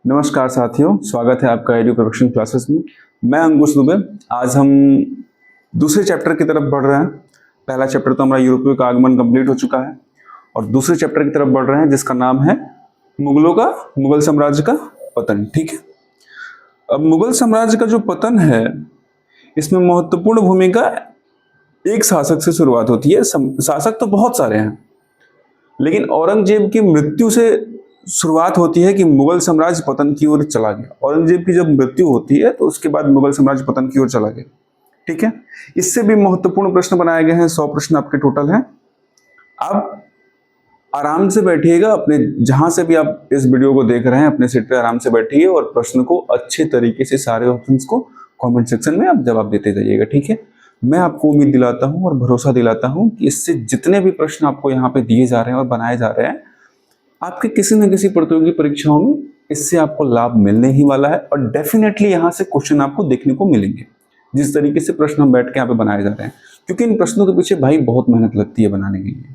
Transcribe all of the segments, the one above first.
नमस्कार साथियों, स्वागत है आपका एडू प्रोफेशन क्लासेस में। मैं अंकुश दुबे। आज हम दूसरे चैप्टर की तरफ बढ़ रहे हैं। पहला चैप्टर तो हमारा यूरोपियों का आगमन कंप्लीट हो चुका है और दूसरे चैप्टर की तरफ बढ़ रहे हैं जिसका नाम है मुगल साम्राज्य का पतन। ठीक है, अब मुगल साम्राज्य का जो पतन है इसमें महत्वपूर्ण भूमिका एक शासक से शुरुआत होती है। शासक तो बहुत सारे हैं, लेकिन औरंगजेब की मृत्यु से शुरुआत होती है कि मुगल साम्राज्य पतन की ओर चला गया। औरंगजेब की जब मृत्यु होती है तो उसके बाद मुगल साम्राज्य पतन की ओर चला गया। ठीक है, इससे भी महत्वपूर्ण प्रश्न बनाए गए हैं। 100 प्रश्न आपके टोटल हैं। आप आराम से बैठिएगा, अपने जहां से भी आप इस वीडियो को देख रहे हैं अपने सीट पे आराम से बैठिए और प्रश्न को अच्छे तरीके से सारे ऑप्शंस को कमेंट सेक्शन में आप जवाब देते जाइएगा। ठीक है, मैं आपको उम्मीद दिलाता हूं और भरोसा दिलाता हूं कि इससे जितने भी प्रश्न आपको यहाँ पे दिए जा रहे हैं और बनाए जा रहे हैं, आपके किसी न किसी प्रतियोगी परीक्षाओं में इससे आपको लाभ मिलने ही वाला है और डेफिनेटली यहाँ से क्वेश्चन आपको देखने को मिलेंगे जिस तरीके से प्रश्न हम बैठ के यहाँ पे बनाए जा रहे हैं। क्योंकि इन प्रश्नों के पीछे भाई बहुत मेहनत लगती है बनाने के लिए।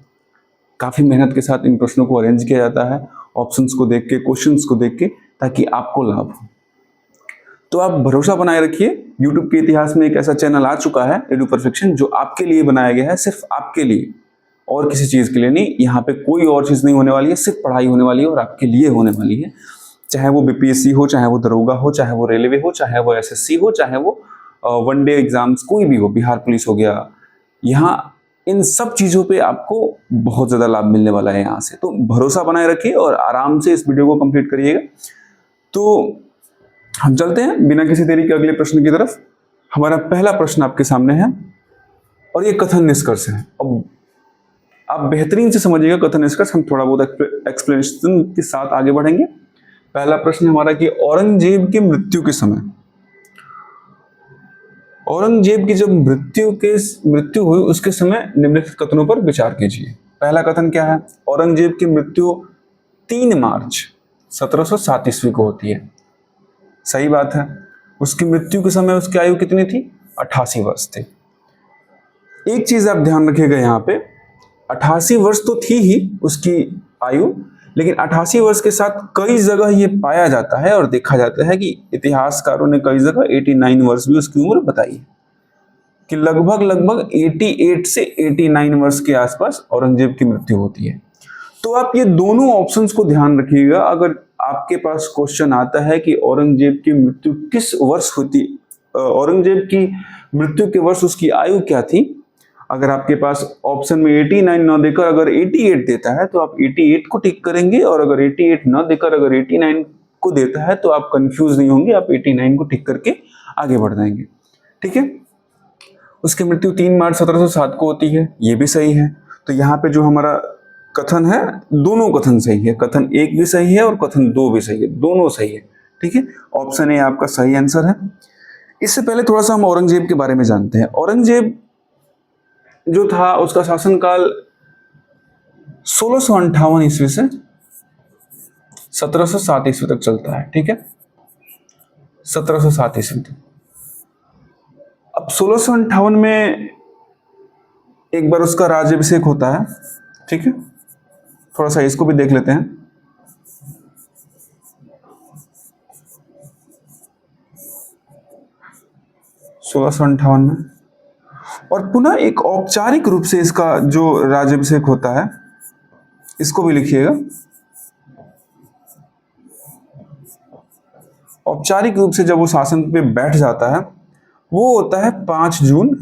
काफी मेहनत के साथ इन प्रश्नों को अरेंज किया जाता है, ऑप्शंस को देख के, क्वेश्चंस को देख के, ताकि आपको लाभ हो। तो आप भरोसा बनाए रखिए। यूट्यूब के इतिहास में एक ऐसा चैनल आ चुका है एडू परफेक्शन, जो आपके लिए बनाया गया है, सिर्फ आपके लिए, और किसी चीज के लिए नहीं। यहाँ पे कोई और चीज नहीं होने वाली है, सिर्फ पढ़ाई होने वाली है और आपके लिए होने वाली है। चाहे वो बीपीएससी हो, चाहे वो दरोगा हो, चाहे वो रेलवे हो, चाहे वो एसएससी हो, चाहे वो वनडे एग्जाम्स कोई भी हो, बिहार पुलिस हो गया, यहाँ इन सब चीजों पे आपको बहुत ज्यादा लाभ मिलने वाला है यहाँ से। तो भरोसा बनाए रखिए और आराम से इस वीडियो को कंप्लीट करिएगा। तो हम चलते हैं बिना किसी देरी के अगले प्रश्न की तरफ। हमारा पहला प्रश्न आपके सामने है और ये कथन निष्कर्ष है। अब आप बेहतरीन से समझिएगा कथन निष्कर्ष, हम थोड़ा बहुत एक्सप्लेनेशन के साथ आगे बढ़ेंगे। पहला प्रश्न हमारा कि औरंगजेब की मृत्यु के समय, औरंगजेब की जब मृत्यु हुई उसके समय निम्नलिखित कथनों पर विचार कीजिए। पहला कथन क्या है? औरंगजेब की मृत्यु 3 मार्च 1707 ईस्वी को होती है। सही बात है। उसकी मृत्यु के समय उसकी आयु कितनी थी? 88 वर्ष थी। एक चीज आप ध्यान रखिएगा यहाँ पे, 88 वर्ष तो थी ही उसकी आयु, लेकिन 88 वर्ष के साथ कई जगह ये पाया जाता है और देखा जाता है कि इतिहासकारों ने कई जगह 89 वर्ष भी उसकी उम्र बताई है, कि लगभग 88 से 89 वर्ष के आसपास औरंगजेब की मृत्यु होती है। तो आप ये दोनों ऑप्शंस को ध्यान रखिएगा। अगर आपके पास क्वेश्चन आता है कि औरंगजेब की मृत्यु किस वर्ष होती, औरंगजेब की मृत्यु के वर्ष उसकी आयु क्या थी, अगर आपके पास ऑप्शन में 89 न देकर अगर 88 देता है तो आप 88 को टिक करेंगे, और अगर 88 न देकर अगर 89 को देता है तो आप कंफ्यूज नहीं होंगे, आप 89 को टिक करके आगे बढ़ जाएंगे। ठीक है, उसकी मृत्यु 3 मार्च 1707 को होती है, ये भी सही है। तो यहाँ पे जो हमारा कथन है, दोनों कथन सही है। कथन 1 भी सही है और कथन 2 भी सही है, दोनों सही है। ठीक है, ऑप्शन ए आपका सही आंसर है। इससे पहले थोड़ा सा हम औरंगजेब के बारे में जानते हैं। औरंगजेब जो था उसका शासनकाल 1658 ईस्वी से 1707 ईस्वी तक चलता है। ठीक है, 1707 ईस्वी तक। अब 1658 में एक बार उसका राज्याभिषेक होता है। ठीक है, थोड़ा सा इसको भी देख लेते हैं। में और पुनः एक औपचारिक रूप से इसका जो राज्याभिषेक होता है, इसको भी लिखिएगा। औपचारिक रूप से जब वो शासन पे बैठ जाता है वो होता है 5 जून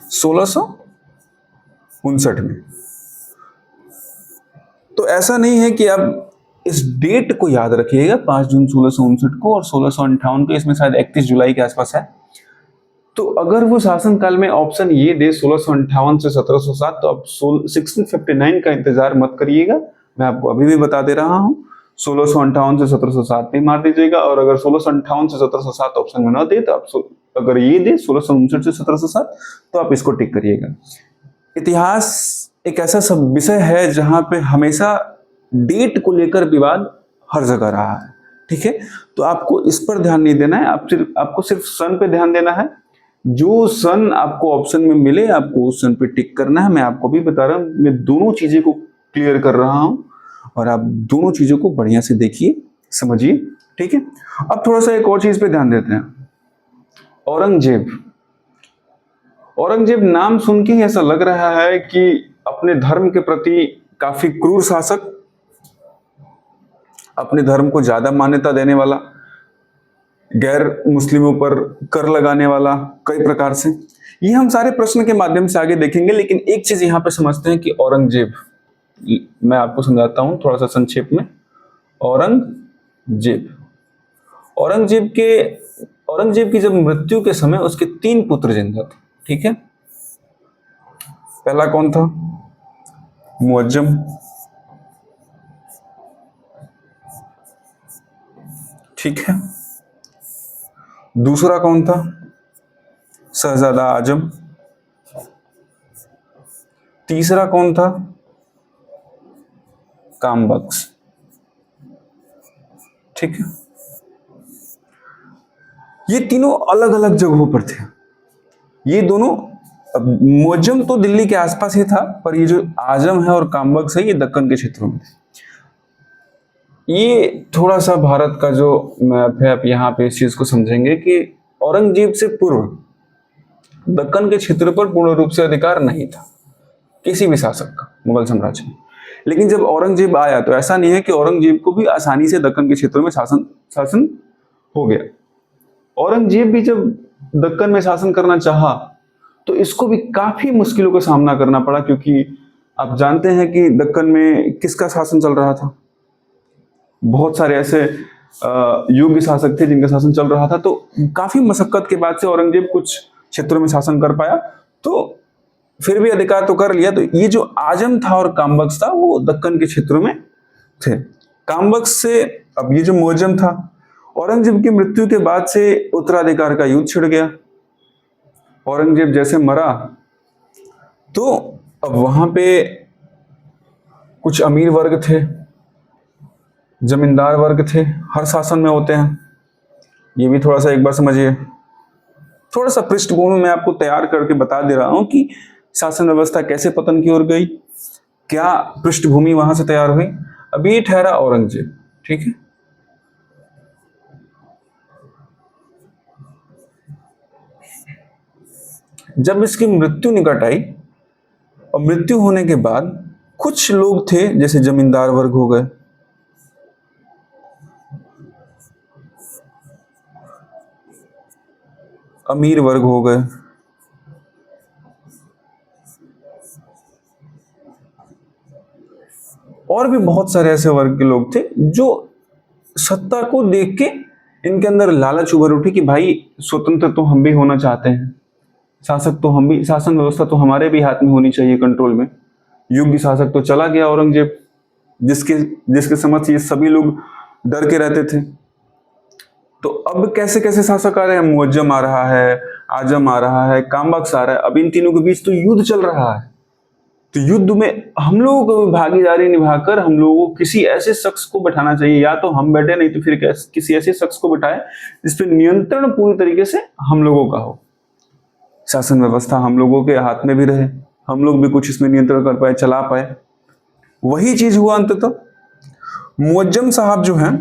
1659 में। तो ऐसा नहीं है कि आप इस डेट को याद रखिएगा, 5 जून 1659 को और 1658 को, इसमें शायद 31 जुलाई के आसपास है। तो अगर वो शासनकाल में ऑप्शन ये दे 1658 से 1707, तो आप 1659 का इंतजार मत करिएगा। मैं आपको अभी भी बता दे रहा हूँ, 1658 से 1707 नहीं मार दीजिएगा। और अगर 1658 से 1707 ऑप्शन में ना दे तो आप अगर ये दे 1659 से 1707 तो आप इसको टिक करिएगा। इतिहास एक ऐसा सब विषय है जहां पे हमेशा डेट को लेकर विवाद हर जगह रहा है। ठीक है, तो आपको इस पर ध्यान नहीं देना है, आपको सिर्फ सन पे ध्यान देना है। जो सन आपको ऑप्शन में मिले आपको उस सन पे टिक करना है। मैं आपको भी बता रहा हूं, मैं दोनों चीजें को क्लियर कर रहा हूं और आप दोनों चीजों को बढ़िया से देखिए, समझिए, ठीक है। अब थोड़ा सा एक और चीज पे ध्यान देते हैं। औरंगजेब, औरंगजेब नाम सुन के ही ऐसा लग रहा है कि अपने धर्म के प्रति काफी क्रूर शासक, अपने धर्म को ज्यादा मान्यता देने वाला, गैर मुस्लिमों पर कर लगाने वाला कई प्रकार से। ये हम सारे प्रश्न के माध्यम से आगे देखेंगे, लेकिन एक चीज यहां पे समझते हैं कि औरंगजेब, मैं आपको समझाता हूं थोड़ा सा संक्षेप में। औरंगजेब, औरंगजेब की जब मृत्यु के समय उसके 3 पुत्र जिंदा थे, ठीक है। पहला कौन था? मुअज्जम, ठीक है। दूसरा कौन था? शहजादा आजम। तीसरा कौन था? कामबख्श, ठीक है। ये तीनों अलग अलग जगहों पर थे। ये दोनों, मुअज्जम तो दिल्ली के आसपास ही था, पर ये जो आजम है और कामबख्श है ये दक्कन के क्षेत्रों में थे। ये थोड़ा सा भारत का जो मैप है, आप यहाँ पे इस चीज को समझेंगे कि औरंगजेब से पूर्व दक्कन के क्षेत्र पर पूर्ण रूप से अधिकार नहीं था किसी भी शासक का मुगल साम्राज्य में। लेकिन जब औरंगजेब आया तो ऐसा नहीं है कि औरंगजेब को भी आसानी से दक्कन के क्षेत्रों में शासन हो गया। औरंगजेब भी जब दक्कन में शासन करना चाहा तो इसको भी काफी मुश्किलों का सामना करना पड़ा, क्योंकि आप जानते हैं कि दक्कन में किसका शासन चल रहा था। बहुत सारे ऐसे योग्य शासक थे जिनका शासन चल रहा था, तो काफी मशक्कत के बाद से औरंगजेब कुछ क्षेत्रों में शासन कर पाया, तो फिर भी अधिकार तो कर लिया। तो ये जो आजम था और कामबख्श था वो दक्कन के क्षेत्रों में थे। कामबख्श से, अब ये जो मुअज्जम था, औरंगजेब की मृत्यु के बाद से उत्तराधिकार का युद्ध छिड़ गया। औरंगजेब जैसे मरा तो अब वहां पे कुछ अमीर वर्ग थे, जमींदार वर्ग थे, हर शासन में होते हैं। ये भी थोड़ा सा एक बार समझिए। थोड़ा सा पृष्ठभूमि में आपको तैयार करके बता दे रहा हूं कि शासन व्यवस्था कैसे पतन की ओर गई, क्या पृष्ठभूमि वहां से तैयार हुई। अभी ये ठहरा औरंगजेब, ठीक है। जब इसकी मृत्यु निकट आई और मृत्यु होने के बाद कुछ लोग थे, जैसे जमींदार वर्ग हो गए, अमीर वर्ग हो गए, और भी बहुत सारे ऐसे वर्ग के लोग थे जो सत्ता को देख के इनके अंदर लालच उभर उठी कि भाई स्वतंत्र तो हम भी होना चाहते हैं, शासक तो हम भी, शासन व्यवस्था तो हमारे भी हाथ में होनी चाहिए, कंट्रोल में। योग्य शासक तो चला गया औरंगजेब, जिसके जिसके समझ से ये सभी लोग डर के रहते थे। तो अब कैसे कैसे शासक आ रहे हैं? मुअज्जम आ रहा है, आजम आ रहा है, कामबख्श आ रहा है। अब इन तीनों के बीच तो युद्ध चल रहा है। तो युद्ध में हम लोगों को भागीदारी निभाकर हम लोगों को किसी ऐसे शख्स को बैठाना चाहिए, या तो हम बैठे, नहीं तो फिर किसी ऐसे शख्स को बैठाए जिसपे नियंत्रण पूरी तरीके से हम लोगों का हो, शासन व्यवस्था हम लोगों के हाथ में भी रहे, हम लोग भी कुछ इसमें नियंत्रण कर पाए, चला पाए। वही चीज हुआ अंततः। मुअज्जम साहब जो हैं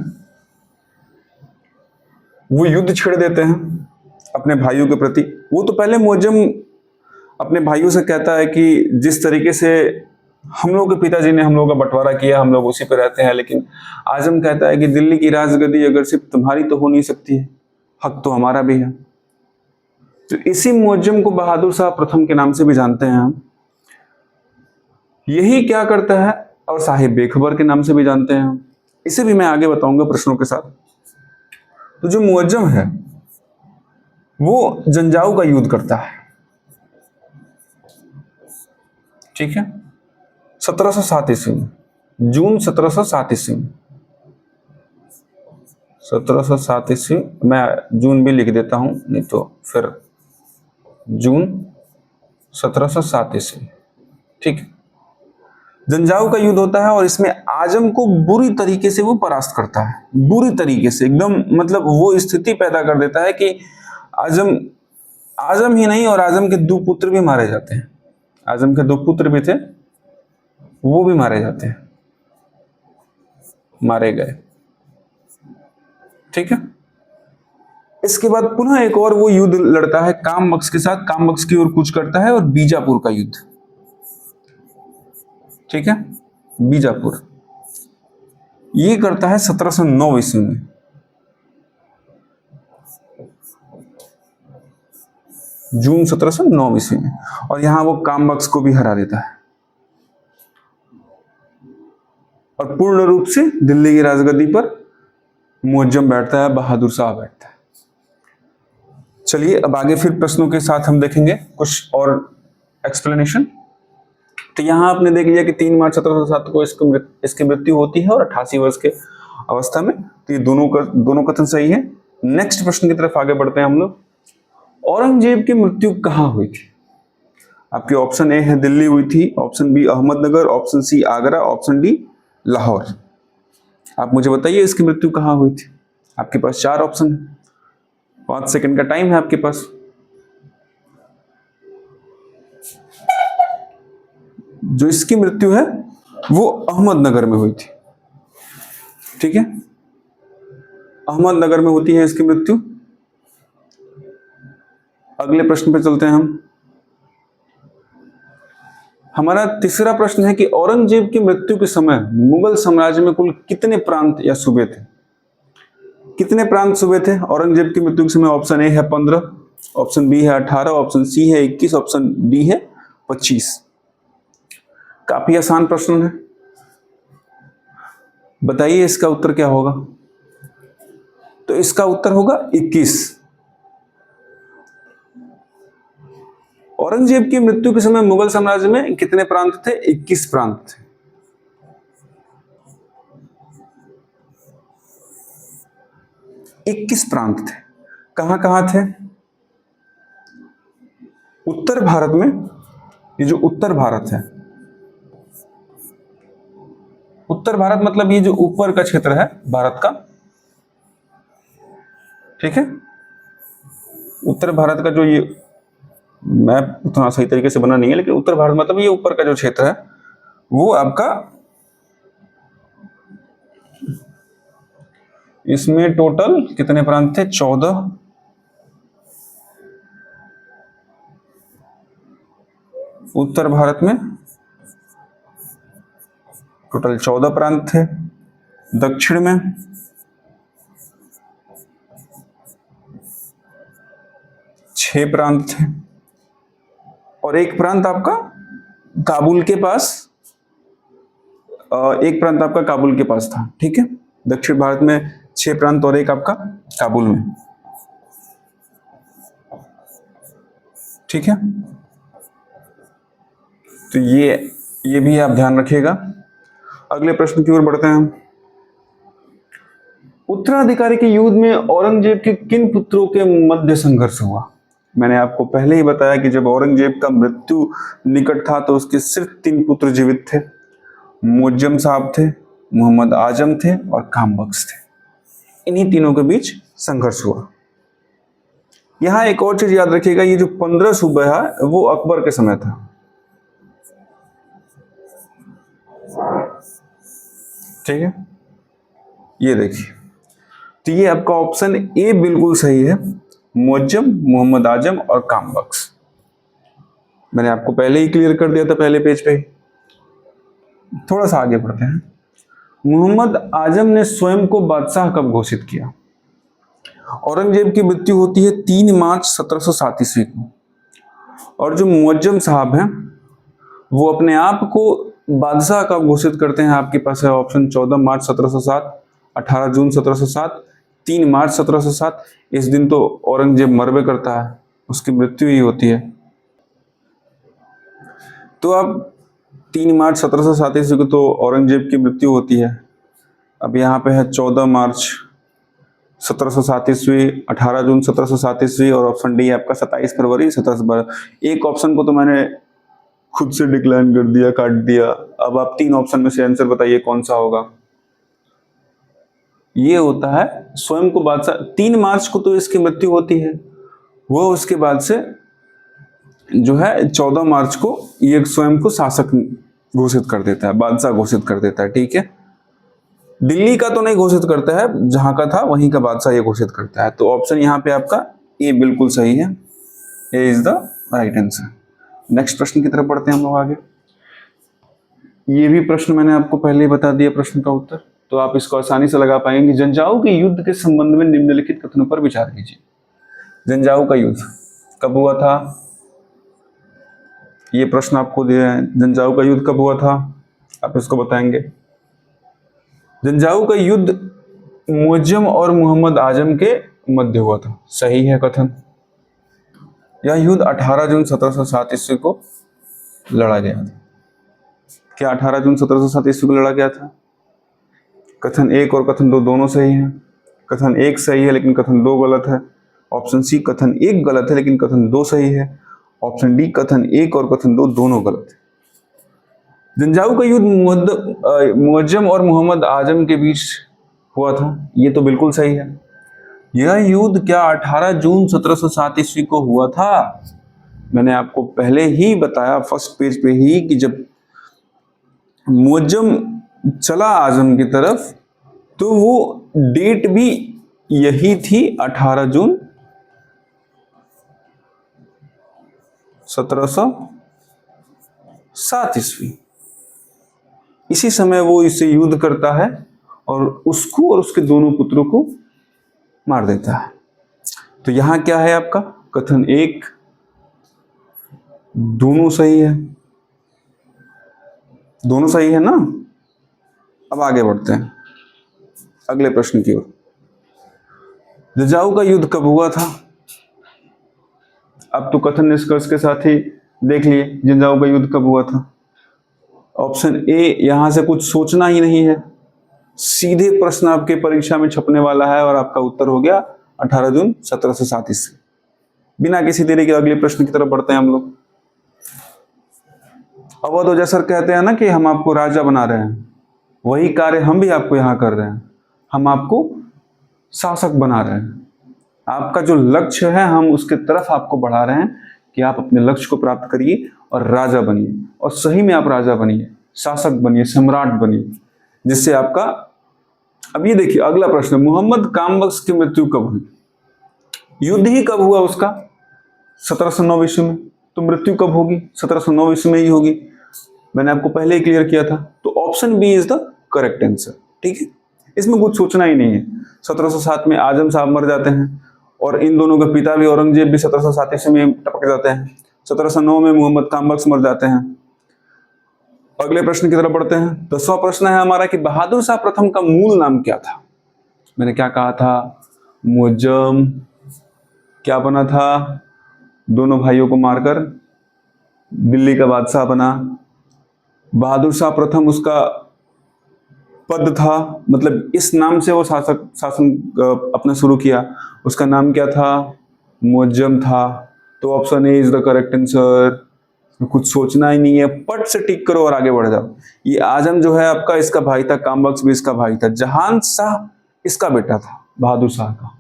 वो युद्ध छेड़ देते हैं अपने भाइयों के प्रति। वो तो पहले मुअज्जम अपने भाइयों से कहता है कि जिस तरीके से हम लोग के पिताजी ने हम लोगों का बंटवारा किया, हम लोग उसी पे रहते हैं। लेकिन आजम कहता है कि दिल्ली की राजगद्दी अगर सिर्फ तुम्हारी तो हो नहीं सकती है, हक तो हमारा भी है। तो इसी मुअज्जम को बहादुर शाह प्रथम के नाम से भी जानते हैं हम। यही क्या करता है, और साहिब बेखबर के नाम से भी जानते हैं हम। इसे भी मैं आगे बताऊंगा प्रश्नों के साथ। तो जो मुअज्जम है वो जंजाऊ का युद्ध करता है, ठीक है, 1707 ईस्वी में, जून 1707 ईस्वी में। 1707 ईस्वी, मैं जून भी लिख देता हूं, नहीं तो फिर जून 1707 ईस्वी, ठीक है। जंजाऊ का युद्ध होता है और इसमें आजम को बुरी तरीके से वो परास्त करता है, बुरी तरीके से एकदम, मतलब वो स्थिति पैदा कर देता है कि आजम ही नहीं, और आजम के 2 पुत्र भी मारे जाते हैं। आजम के 2 पुत्र भी थे, वो भी मारे जाते हैं। मारे गए। ठीक है, इसके बाद पुनः एक और वो युद्ध लड़ता है कामबख्श के साथ, कामबख्श की ओर कूच करता है और बीजापुर का युद्ध। ठीक है, बीजापुर ये करता है 1709 ईस्वी में। जून 1709 ईस्वी में, और यहां वो कामबख्श को भी हरा देता है और पूर्ण रूप से दिल्ली की राजगद्दी पर मुअज्जम बैठता है, बहादुर शाह बैठता है। चलिए अब आगे फिर प्रश्नों के साथ हम देखेंगे कुछ और एक्सप्लेनेशन। तो यहां आपने देख लिया कि 3 मार्च 1707 को इसकी मृत्यु होती है और 88 वर्ष के अवस्था में। तो ये दोनों कथन सही है। नेक्स्ट प्रश्न की तरफ आगे बढ़ते हैं हम लोग। औरंगजेब की मृत्यु कहाँ हुई थी? आपके ऑप्शन ए है दिल्ली हुई थी, option B Ahmednagar, option C Agra, option D Lahore. आप मुझे बताइए इसकी मृत्यु कहाँ हुई थी। आपके पास 4 ऑप्शन है, 5 सेकंड का टाइम है आपके पास। जो इसकी मृत्यु है वो अहमदनगर में हुई थी। ठीक है, अहमदनगर में होती है इसकी मृत्यु। अगले प्रश्न पे चलते हैं हम। हमारा तीसरा प्रश्न है कि औरंगजेब की मृत्यु के समय मुगल साम्राज्य में कुल कितने प्रांत या सूबे थे? कितने प्रांत सूबे थे औरंगजेब की मृत्यु के समय? ऑप्शन ए है 15, ऑप्शन बी है 18, ऑप्शन सी है 21, ऑप्शन डी है 25। काफी आसान प्रश्न है, बताइए इसका उत्तर क्या होगा? तो इसका उत्तर होगा 21। औरंगजेब की मृत्यु के समय मुगल साम्राज्य में कितने प्रांत थे? 21 प्रांत थे। इक्कीस प्रांत थे। कहां कहां थे? उत्तर भारत में, ये जो उत्तर भारत है, उत्तर भारत मतलब ये जो ऊपर का क्षेत्र है भारत का, ठीक है, उत्तर भारत का जो ये मैप उतना सही तरीके से बना नहीं है, लेकिन उत्तर भारत मतलब ये ऊपर का जो क्षेत्र है वो आपका, इसमें टोटल कितने प्रांत थे? 14। उत्तर भारत में टोटल 14 प्रांत थे। दक्षिण में 6 प्रांत थे और एक प्रांत आपका काबुल के पास, एक प्रांत आपका काबुल के पास था। ठीक है, दक्षिण भारत में 6 प्रांत और एक आपका काबुल में। ठीक है, तो ये भी आप ध्यान रखिएगा। अगले प्रश्न की ओर बढ़ते हैं हम। उत्तराधिकारी के युद्ध में औरंगजेब के किन पुत्रों के मध्य संघर्ष हुआ? मैंने आपको पहले ही बताया कि जब औरंगजेब का मृत्यु निकट था तो उसके सिर्फ 3 पुत्र जीवित थे। मुअज्जम साहब थे, मोहम्मद आजम थे और कामबख्श थे। इन्हीं तीनों के बीच संघर्ष हुआ। यहां एक और चीज याद रखिएगा, ये जो 15 सूबे है वो अकबर के समय था। ठीक है, ये देखिए, तो ये आपका ऑप्शन ए बिल्कुल सही है, मुअज्जम, मोहम्मद आजम और कामबख्श। मैंने आपको पहले ही क्लियर कर दिया था पहले पेज पे। थोड़ा सा आगे बढ़ते हैं। मोहम्मद आजम ने स्वयं को बादशाह कब घोषित किया? औरंगजेब की मृत्यु होती है 3 मार्च 1707 ईस्वी को, और जो मुअज्जम साहब हैं वो अपने आप को बादशाह कब घोषित करते हैं? आपके पास है ऑप्शन 14 मार्च 1707, 18 जून 1707, 3 मार्च 1707। इस दिन तो औरंगजेब मरबे करता है, उसकी मृत्यु ही होती है। तो अब 3 मार्च 1707 ईस्वी को तो औरंगजेब की मृत्यु होती है। अब यहाँ पे है 14 मार्च 1707 ईस्वी, 18 जून 1707 ईस्वी और ऑप्शन डी आपका 27 फरवरी 1712। एक ऑप्शन को तो मैंने खुद से डिक्लाइन कर दिया, काट दिया। अब आप 3 ऑप्शन में से आंसर बताइए कौन सा होगा। ये होता है स्वयं को बादशाह। 3 मार्च को तो इसकी मृत्यु होती है, वो उसके बाद से जो है 14 मार्च को ये स्वयं को शासक घोषित कर देता है, बादशाह घोषित कर देता है। ठीक है, दिल्ली का तो नहीं घोषित करता है, जहां का था वहीं का बादशाह ये घोषित करता है। तो ऑप्शन यहाँ पे आपका ए बिल्कुल सही है, A is the right answer. Next प्रश्न की तरफ बढ़ते हैं हम लोग आगे। ये भी प्रश्न मैंने आपको पहले ही बता दिया प्रश्न का उत्तर, तो आप इसको आसानी से लगा पाएंगे। जंजाओ के युद्ध के संबंध में निम्नलिखित कथनों पर विचार कीजिए। जंजाओ का युद्ध कब हुआ था? ये प्रश्न आपको दिया है, जंजाओ का युद्ध कब हुआ था, आप इसको बताएंगे। जंजाओ का युद्ध मुअज्जम और मोहम्मद आजम के मध्य हुआ था, सही है कथन। यह युद्ध 18 जून 1707 ईस्वी को लड़ा गया था। क्या 18 जून 1707 ईस्वी को लड़ा गया था? कथन एक और कथन दो दोनों सही है। कथन एक सही है लेकिन कथन दो गलत है। ऑप्शन सी कथन एक गलत है लेकिन कथन दो सही है। ऑप्शन डी कथन एक और कथन दो दोनों गलत है। जंजाऊ का युद्ध मुअज्जम और मोहम्मद आजम के बीच हुआ था, ये तो बिल्कुल सही है। यह युद्ध क्या 18 जून 1707 ईस्वी को हुआ था? मैंने आपको पहले ही बताया फर्स्ट पेज पे ही कि जब मुअज्जम चला आजम की तरफ तो वो डेट भी यही थी, 18 जून 1707 ईस्वी। इसी समय वो इससे युद्ध करता है और उसको और उसके दोनों पुत्रों को मार देता है। तो यहां क्या है आपका? कथन एक दोनों सही है, दोनों सही है ना। अब आगे बढ़ते हैं अगले प्रश्न की ओर। जंजाऊ का युद्ध कब हुआ था? अब तो कथन निष्कर्ष के साथ ही देख लिए जंजाऊ का युद्ध कब हुआ था। ऑप्शन ए, यहां से कुछ सोचना ही नहीं है, सीधे प्रश्न आपके परीक्षा में छपने वाला है और आपका उत्तर हो गया 18 जून 1707 ईस्वी। बिना किसी देरी के अगले प्रश्न की तरफ बढ़ते हैं हम लोग। अवध ओझा सर कहते हैं ना कि हम आपको राजा बना रहे हैं, वही कार्य हम भी आपको यहां कर रहे हैं। हम आपको शासक बना रहे हैं। आपका जो लक्ष्य है हम उसके तरफ आपको बढ़ा रहे हैं कि आप अपने लक्ष्य को प्राप्त करिए और राजा बनिए, और सही में आप राजा बनिए, शासक बनिए, सम्राट बनिए, जिससे आपका। अब ये देखिए अगला प्रश्न, मोहम्मद कामबख्श की मृत्यु कब हुई? युद्ध ही कब हुआ उसका? 1709 ईस्वी में। तो मृत्यु कब होगी? 1709 ईस्वी में ही होगी। मैंने आपको पहले ही क्लियर किया था। तो option B is the correct answer. ठीक है, इसमें कुछ सोचना ही नहीं है। 1707 में आजम साहब मर जाते हैं और इन दोनों के पिता भी औरंगजेब भी 1707 ईस्वी में टपक जाते हैं। 1709 में मोहम्मद कामबख्श मर जाते हैं। अगले प्रश्न की तरफ बढ़ते हैं। 10वां प्रश्न है हमारा कि बहादुर शाह प्रथम का मूल नाम क्या था? मैंने क्या कहा था? मुअज्जम। क्या बना था? दोनों भाइयों को मारकर दिल्ली का बादशाह बना। बहादुर शाह प्रथम उसका पद था, मतलब इस नाम से वो शासन अपना शुरू किया। उसका नाम क्या था? मुअज्जम था। तो option A is the correct answer. कुछ सोचना ही नहीं है, पट से टिक करो और आगे बढ़ जाओ। ये आजम जो है आपका, इसका भाई था, कामबख्श भी इसका भाई था, जहान शाह इसका बेटा था बहादुर शाह का।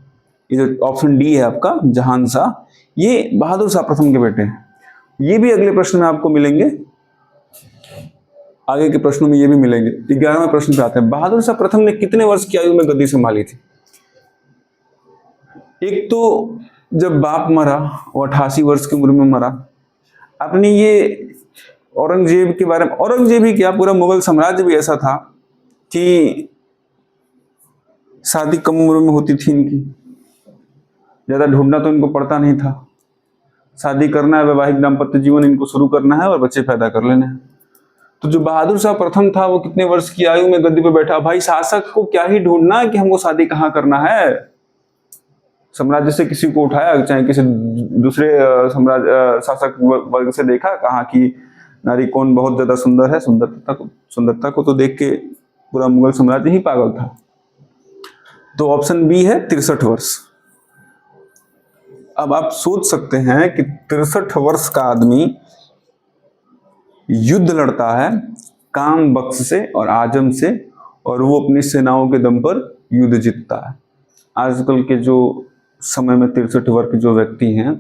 ये जो ऑप्शन डी है आपका जहान शाह, ये बहादुर शाह प्रथम के बेटे हैं। ये भी अगले प्रश्न में आपको मिलेंगे, आगे के प्रश्नों में ये भी मिलेंगे। 11वें प्रश्न पे आते हैं। बहादुर शाह प्रथम ने कितने वर्ष की आयु में गद्दी संभाली थी? एक तो जब बाप मरा वो 88 वर्ष की उम्र में मरा। अपनी ये औरंगजेब के बारे में, औरंगजेब ही क्या पूरा मुगल साम्राज्य भी ऐसा था कि शादी कम उम्र में होती थी इनकी, ज्यादा ढूंढना तो इनको पड़ता नहीं था। शादी करना है, वैवाहिक दाम्पत्य जीवन इनको शुरू करना है और बच्चे पैदा कर लेने हैं। तो जो बहादुर शाह प्रथम था वो कितने वर्ष की आयु में गद्दी पे बैठा? भाई शासक को क्या ही ढूंढना कि हमको शादी कहाँ करना है। साम्राज्य से किसी को उठाया, चाहे किसी दूसरे शासक वर्ग से देखा कहाँ की नारी कौन बहुत ज्यादा सुंदर है, सुंदरता को तो देख के पूरा मुगल साम्राज्य ही पागल था। तो ऑप्शन बी है 63 वर्ष। अब आप सोच सकते हैं कि 63 वर्ष का आदमी युद्ध लड़ता है कामबख्श से और आजम से, और वो अपनी सेनाओं के दम पर युद्ध जीतता है। आजकल के जो समय में 63 वर्ष के जो व्यक्ति हैं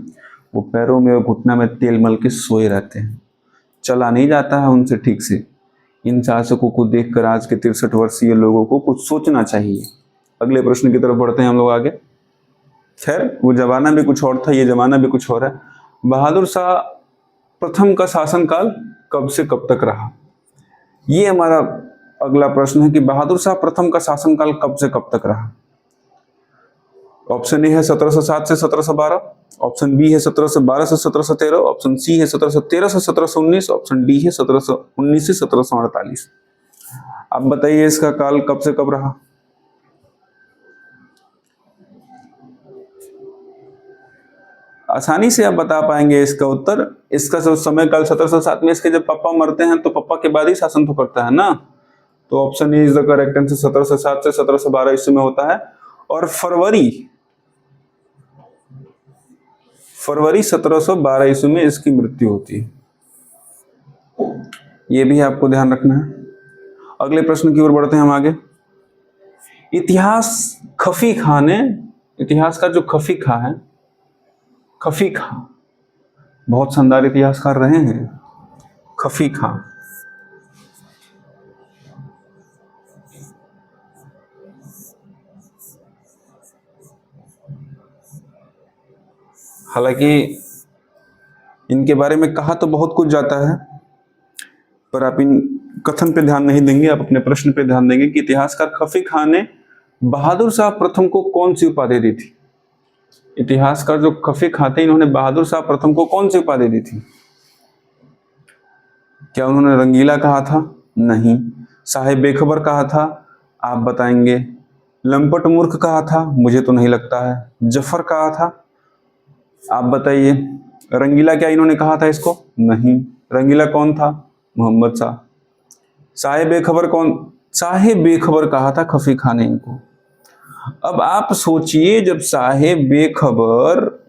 वो पैरों में और घुटना में तेल मल के सोए रहते हैं, चला नहीं जाता है उनसे ठीक से। इन शासकों को देखकर आज के 63 वर्षीय लोगों को कुछ सोचना चाहिए। अगले प्रश्न की तरफ बढ़ते हैं हम लोग आगे। खैर, वो जमाना भी कुछ और था, ये जमाना भी कुछ और है। बहादुर शाह प्रथम का शासनकाल कब से कब तक रहा? ये हमारा अगला प्रश्न है कि बहादुर शाह प्रथम का शासनकाल कब से कब तक रहा। ऑप्शन ए है 1707 से 1712, ऑप्शन बी है 1712 से 1713, ऑप्शन सी है 1713 से 1719, ऑप्शन डी है 1719 से 1748। आप बताइए इसका काल कब से कब रहा? आसानी से आप बता पाएंगे इसका उत्तर। इसका जो समय काल 1707 में इसके जब पापा मरते हैं तो पापा के बाद ही शासन तो करता है ना, तो option A is the correct answer. 1707 से 1712 ईस्वी में होता है और फरवरी 1712 ईस्वी में इसकी मृत्यु होती है। यह भी आपको ध्यान रखना है। अगले प्रश्न की ओर बढ़ते हैं हम आगे। इतिहास खफी खां ने, इतिहास का जो खफी खां है, खफी खां बहुत शानदार इतिहासकार रहे हैं। खफी खां हालांकि इनके बारे में कहा तो बहुत कुछ जाता है, पर आप इन कथन पे ध्यान नहीं देंगे, आप अपने प्रश्न पे ध्यान देंगे कि इतिहासकार खफी खां ने बहादुर शाह प्रथम को कौन सी उपाधि दी थी। इतिहासकार जो खफी खां थे, इन्होंने बहादुर शाह प्रथम को कौन सी उपाधि दी थी? क्या उन्होंने रंगीला कहा था? नहीं। साहेब बेखबर कहा था? आप बताएंगे। लंपट मूर्ख कहा था? मुझे तो नहीं लगता है। जफर कहा था? आप बताइए। रंगीला क्या इन्होंने कहा था इसको? नहीं। रंगीला कौन था? मोहम्मद शाह। साहेब बेखबर कौन? साहेब बेखबर कहा था खफी खां ने इनको। अब आप सोचिए, जब साहेब बेखबर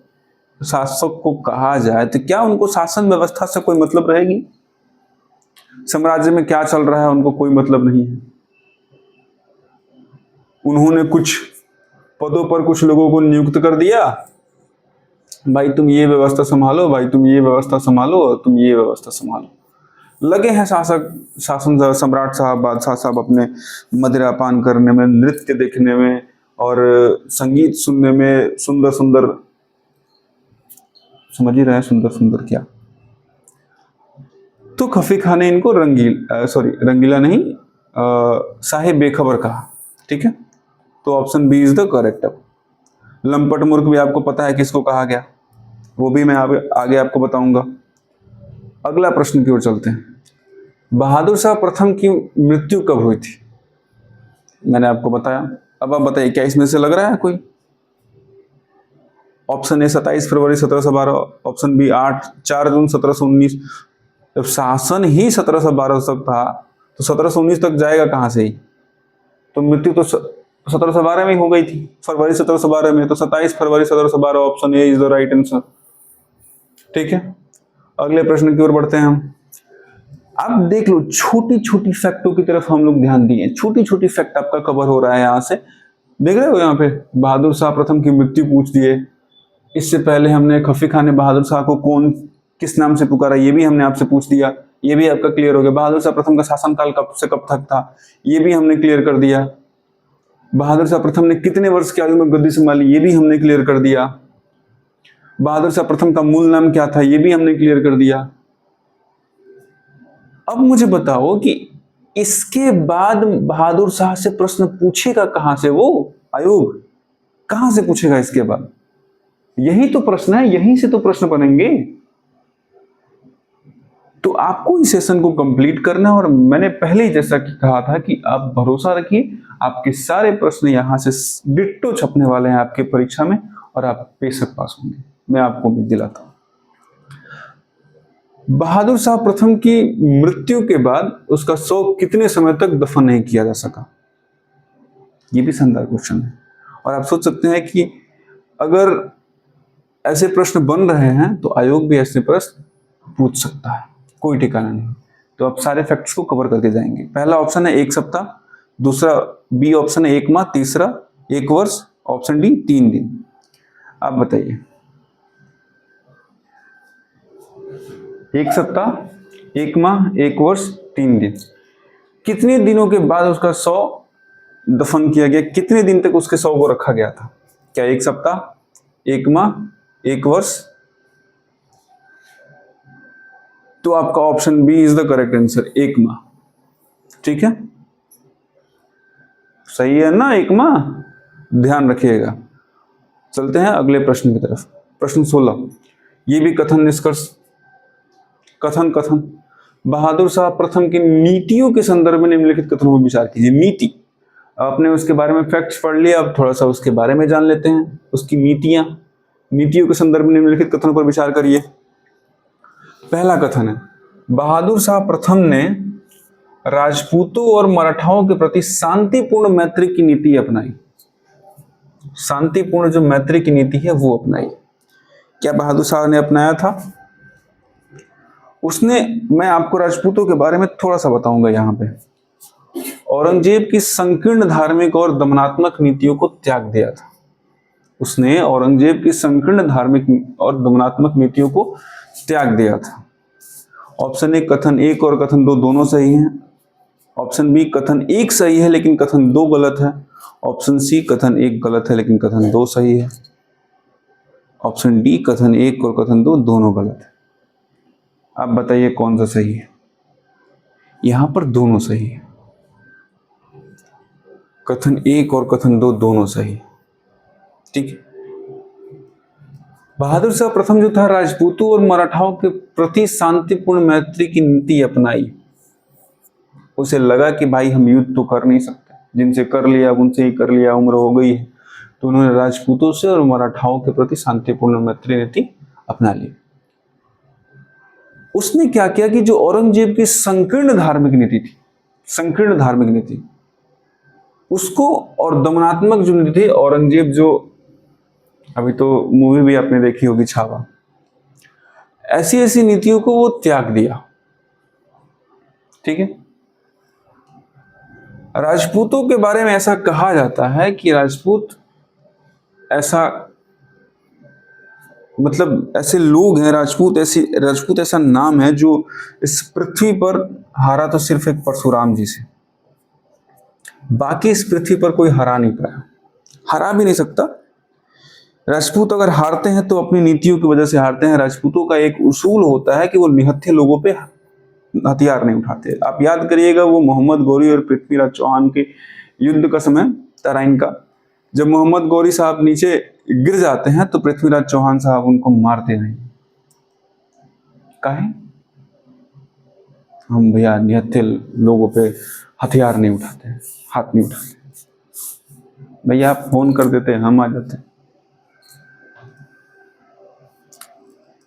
शासक को कहा जाए तो क्या उनको शासन व्यवस्था से कोई मतलब रहेगी? साम्राज्य में क्या चल रहा है उनको कोई मतलब नहीं है। उन्होंने कुछ पदों पर कुछ लोगों को नियुक्त कर दिया, भाई तुम ये व्यवस्था संभालो, भाई तुम ये व्यवस्था संभालो, तुम ये व्यवस्था संभालो। लगे हैं शासन सम्राट साहब, बादशाह साहब अपने मदिरा पान करने में, नृत्य देखने में और संगीत सुनने में, सुंदर सुंदर, समझ ही रहे हैं सुंदर सुंदर क्या। तो खफी खां ने इनको रंगीला नहीं, साहेब बेखबर कहा। ठीक है, तो option B is the correct. लंपट मूर्ख भी आपको पता है किसको कहा गया, वो भी मैं आगे आपको बताऊंगा। अगला प्रश्न की ओर चलते हैं। बहादुर शाह प्रथम की मृत्यु कब हुई थी? मैंने आपको बताया। अब आप बताइए, क्या इसमें से लग रहा है कोई? ऑप्शन ए 27 फरवरी 1712, ऑप्शन बी 4 जून 1719। जब शासन ही 1712 तक था तो 1719 तक जाएगा कहां से ही? तो मृत्यु तो 1712 में ही हो गई थी, फरवरी 1712 में, तो 27 फरवरी 1712 option A is the right answer. ठीक है, अगले प्रश्न की ओर बढ़ते हैं हम। अब देख लो, छोटी छोटी फैक्टों की तरफ हम लोग ध्यान दिए। छोटी छोटी फैक्ट आपका कवर हो रहा है यहाँ से, देख रहे हो। यहाँ पे बहादुर शाह प्रथम की मृत्यु पूछ दिए। इससे पहले हमने खफी खां ने बहादुर शाह को कौन किस नाम से पुकारा, ये भी हमने आपसे पूछ दिया, ये भी आपका क्लियर हो गया। बहादुर शाह प्रथम का शासनकाल कब से कब तक था, ये भी हमने क्लियर कर दिया। बहादुर शाह प्रथम ने कितने वर्ष की आयु में गद्दी संभाली, ये भी हमने क्लियर कर दिया। बहादुर शाह प्रथम का मूल नाम क्या था, ये भी हमने क्लियर कर दिया। अब मुझे बताओ कि इसके बाद बहादुर शाह से प्रश्न पूछेगा कहां से वो आयोग? कहां से पूछेगा इसके बाद? यही तो प्रश्न है, यहीं से तो प्रश्न बनेंगे। तो आपको इस सेशन को कंप्लीट करना है, और मैंने पहले ही जैसा कि कहा था कि आप भरोसा रखिए, आपके सारे प्रश्न यहां से डिट्टो छपने वाले हैं आपके परीक्षा में, और आप बेशक पास होंगे, मैं आपको उम्मीद दिलाता हूं। बहादुर शाह प्रथम की मृत्यु के बाद उसका शव कितने समय तक दफन नहीं किया जा सका? ये भी शानदार क्वेश्चन है। और आप सोच सकते हैं कि अगर ऐसे प्रश्न बन रहे हैं तो आयोग भी ऐसे प्रश्न पूछ सकता है, कोई ठिकाना नहीं। तो आप सारे फैक्ट्स को कवर करके जाएंगे। पहला ऑप्शन है 1 सप्ताह, दूसरा बी ऑप्शन है 1 माह, तीसरा 1 वर्ष, ऑप्शन डी 3 दिन। आप बताइए। 1 सप्ताह, 1 माह, 1 वर्ष, 3 दिन। कितने दिनों के बाद उसका शव दफन किया गया, कितने दिन तक उसके शव को रखा गया था? क्या 1 सप्ताह, 1 माह, 1 वर्ष? तो आपका option B is the correct answer, 1 माह। ठीक है, सही है ना, 1 माह, ध्यान रखिएगा। चलते हैं अगले प्रश्न की तरफ। प्रश्न 16, ये भी कथन निष्कर्ष, कथन बहादुर शाह प्रथम की नीतियों के संदर्भ में निम्नलिखित कथनों पर विचार कीजिए। नीति, आपने उसके बारे में फैक्ट्स पढ़ लिया, अब थोड़ा सा उसके बारे में जान लेते हैं, उसकी नीतियों के संदर्भ में निम्नलिखित कथनों पर विचार करिए। पहला कथन है, बहादुर शाह प्रथम ने राजपूतों और मराठाओं के प्रति शांतिपूर्ण मैत्री की नीति अपनाई। शांतिपूर्ण जो मैत्री की नीति है वो अपनाई। क्या बहादुर शाह ने अपनाया था? उसने, मैं आपको राजपूतों के बारे में थोड़ा सा बताऊंगा यहाँ पे, औरंगजेब की संकीर्ण धार्मिक और दमनात्मक नीतियों को त्याग दिया था। उसने औरंगजेब की संकीर्ण धार्मिक और दमनात्मक नीतियों को त्याग दिया था। ऑप्शन ए कथन 1 और कथन 2 दोनों सही हैं। ऑप्शन बी कथन 1 सही है लेकिन कथन 2 गलत है। ऑप्शन सी कथन 1 गलत है लेकिन कथन 2 सही है। ऑप्शन डी कथन 1 और कथन 2 दोनों गलत है। आप बताइए कौन सा सही है? यहां पर दोनों सही है, कथन 1 और कथन 2 दोनों सही। ठीक है, बहादुर शाह प्रथम जो था राजपूतों और मराठाओं के प्रति शांतिपूर्ण मैत्री की नीति अपनाई। उसे लगा कि भाई हम युद्ध तो कर नहीं सकते, जिनसे कर लिया उनसे ही कर लिया, उम्र हो गई है, तो उन्होंने राजपूतों से और मराठाओं के प्रति शांतिपूर्ण मैत्री नीति अपना ली। उसने क्या किया कि जो औरंगजेब की संकीर्ण धार्मिक नीति थी, संकीर्ण धार्मिक नीति, उसको, और दमनात्मक जो नीति थी, औरंगजेब जो, अभी तो मूवी भी आपने देखी होगी छावा, ऐसी ऐसी नीतियों को वो त्याग दिया। ठीक है, राजपूतों के बारे में ऐसा कहा जाता है कि राजपूत ऐसा, मतलब ऐसे लोग हैं, राजपूत ऐसा नाम है जो इस पृथ्वी पर हारा तो सिर्फ एक परशुराम जी से, बाकी इस पृथ्वी पर कोई हरा नहीं पाया, हरा भी नहीं सकता। राजपूत अगर हारते हैं तो अपनी नीतियों की वजह से हारते हैं। राजपूतों का एक उसूल होता है कि वो निहत्थे लोगों पे हथियार नहीं उठाते। आप याद करिएगा वो मोहम्मद गौरी और पृथ्वीराज चौहान के युद्ध का समय, तराइन का, जब मोहम्मद गौरी साहब नीचे गिर जाते हैं तो पृथ्वीराज चौहान साहब उनको मारते नहीं। काहे? हम भैया निहत्थे लोगों पे हथियार नहीं उठाते, हाथ नहीं उठाते। भैया आप फोन कर देते, हम आ जाते।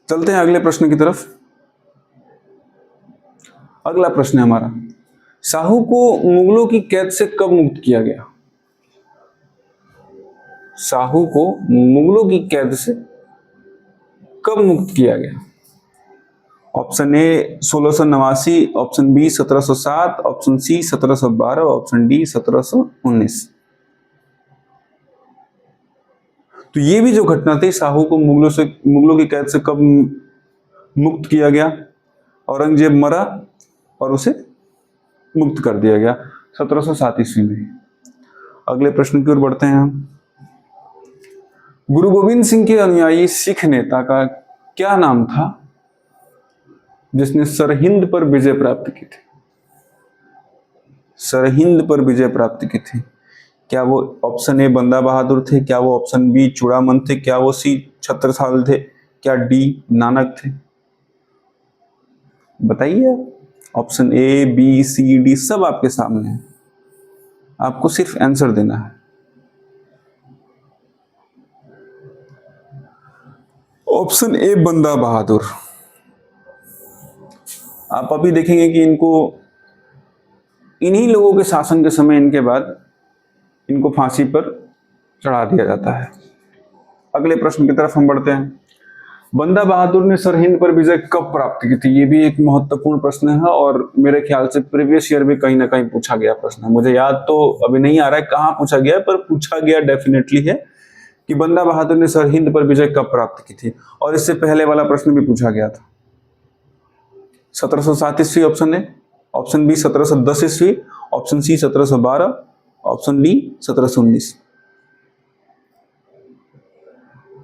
चलते हैं अगले प्रश्न की तरफ। अगला प्रश्न है हमारा, शाहू को मुगलों की कैद से कब मुक्त किया गया? शाहू को मुगलों की कैद से कब मुक्त किया गया? Option A 1689, option B 1707, option C 1712, option D 1719। तो ये भी जो घटना थी, शाहू को मुगलों की कैद से कब मुक्त किया गया? औरंगजेब मरा और उसे मुक्त कर दिया गया 1707 ईस्वी में। अगले प्रश्न की ओर बढ़ते हैं हम। गुरु गोविंद सिंह के अनुयायी सिख नेता का क्या नाम था जिसने सरहिंद पर विजय प्राप्त की थी? सरहिंद पर विजय प्राप्त की थी। क्या वो ऑप्शन ए बंदा बहादुर थे? क्या वो ऑप्शन बी चूड़ामन थे? क्या वो सी छत्रसाल थे? क्या डी नानक थे? बताइए। Option A B C D सब आपके सामने है, आपको सिर्फ आंसर देना है। ऑप्शन ए बंदा बहादुर। आप अभी देखेंगे कि इनको, इन्हीं लोगों के शासन के समय, इनके बाद इनको फांसी पर चढ़ा दिया जाता है। अगले प्रश्न की तरफ हम बढ़ते हैं। बंदा बहादुर ने सरहिंद पर विजय कब प्राप्त की थी? ये भी एक महत्वपूर्ण प्रश्न है और मेरे ख्याल से प्रीवियस ईयर भी कहीं ना कहीं पूछा गया प्रश्न है। मुझे याद तो अभी नहीं आ रहा है कहाँ पूछा गया है, पर पूछा गया डेफिनेटली है कि बंदा बहादुर ने सरहिंद पर विजय कब प्राप्त की थी। और इससे पहले वाला प्रश्न भी पूछा गया था 1707 ईस्वी, ऑप्शन है ऑप्शन बी 1710 ईस्वी, ऑप्शन सी 1712, ऑप्शन डी 1719।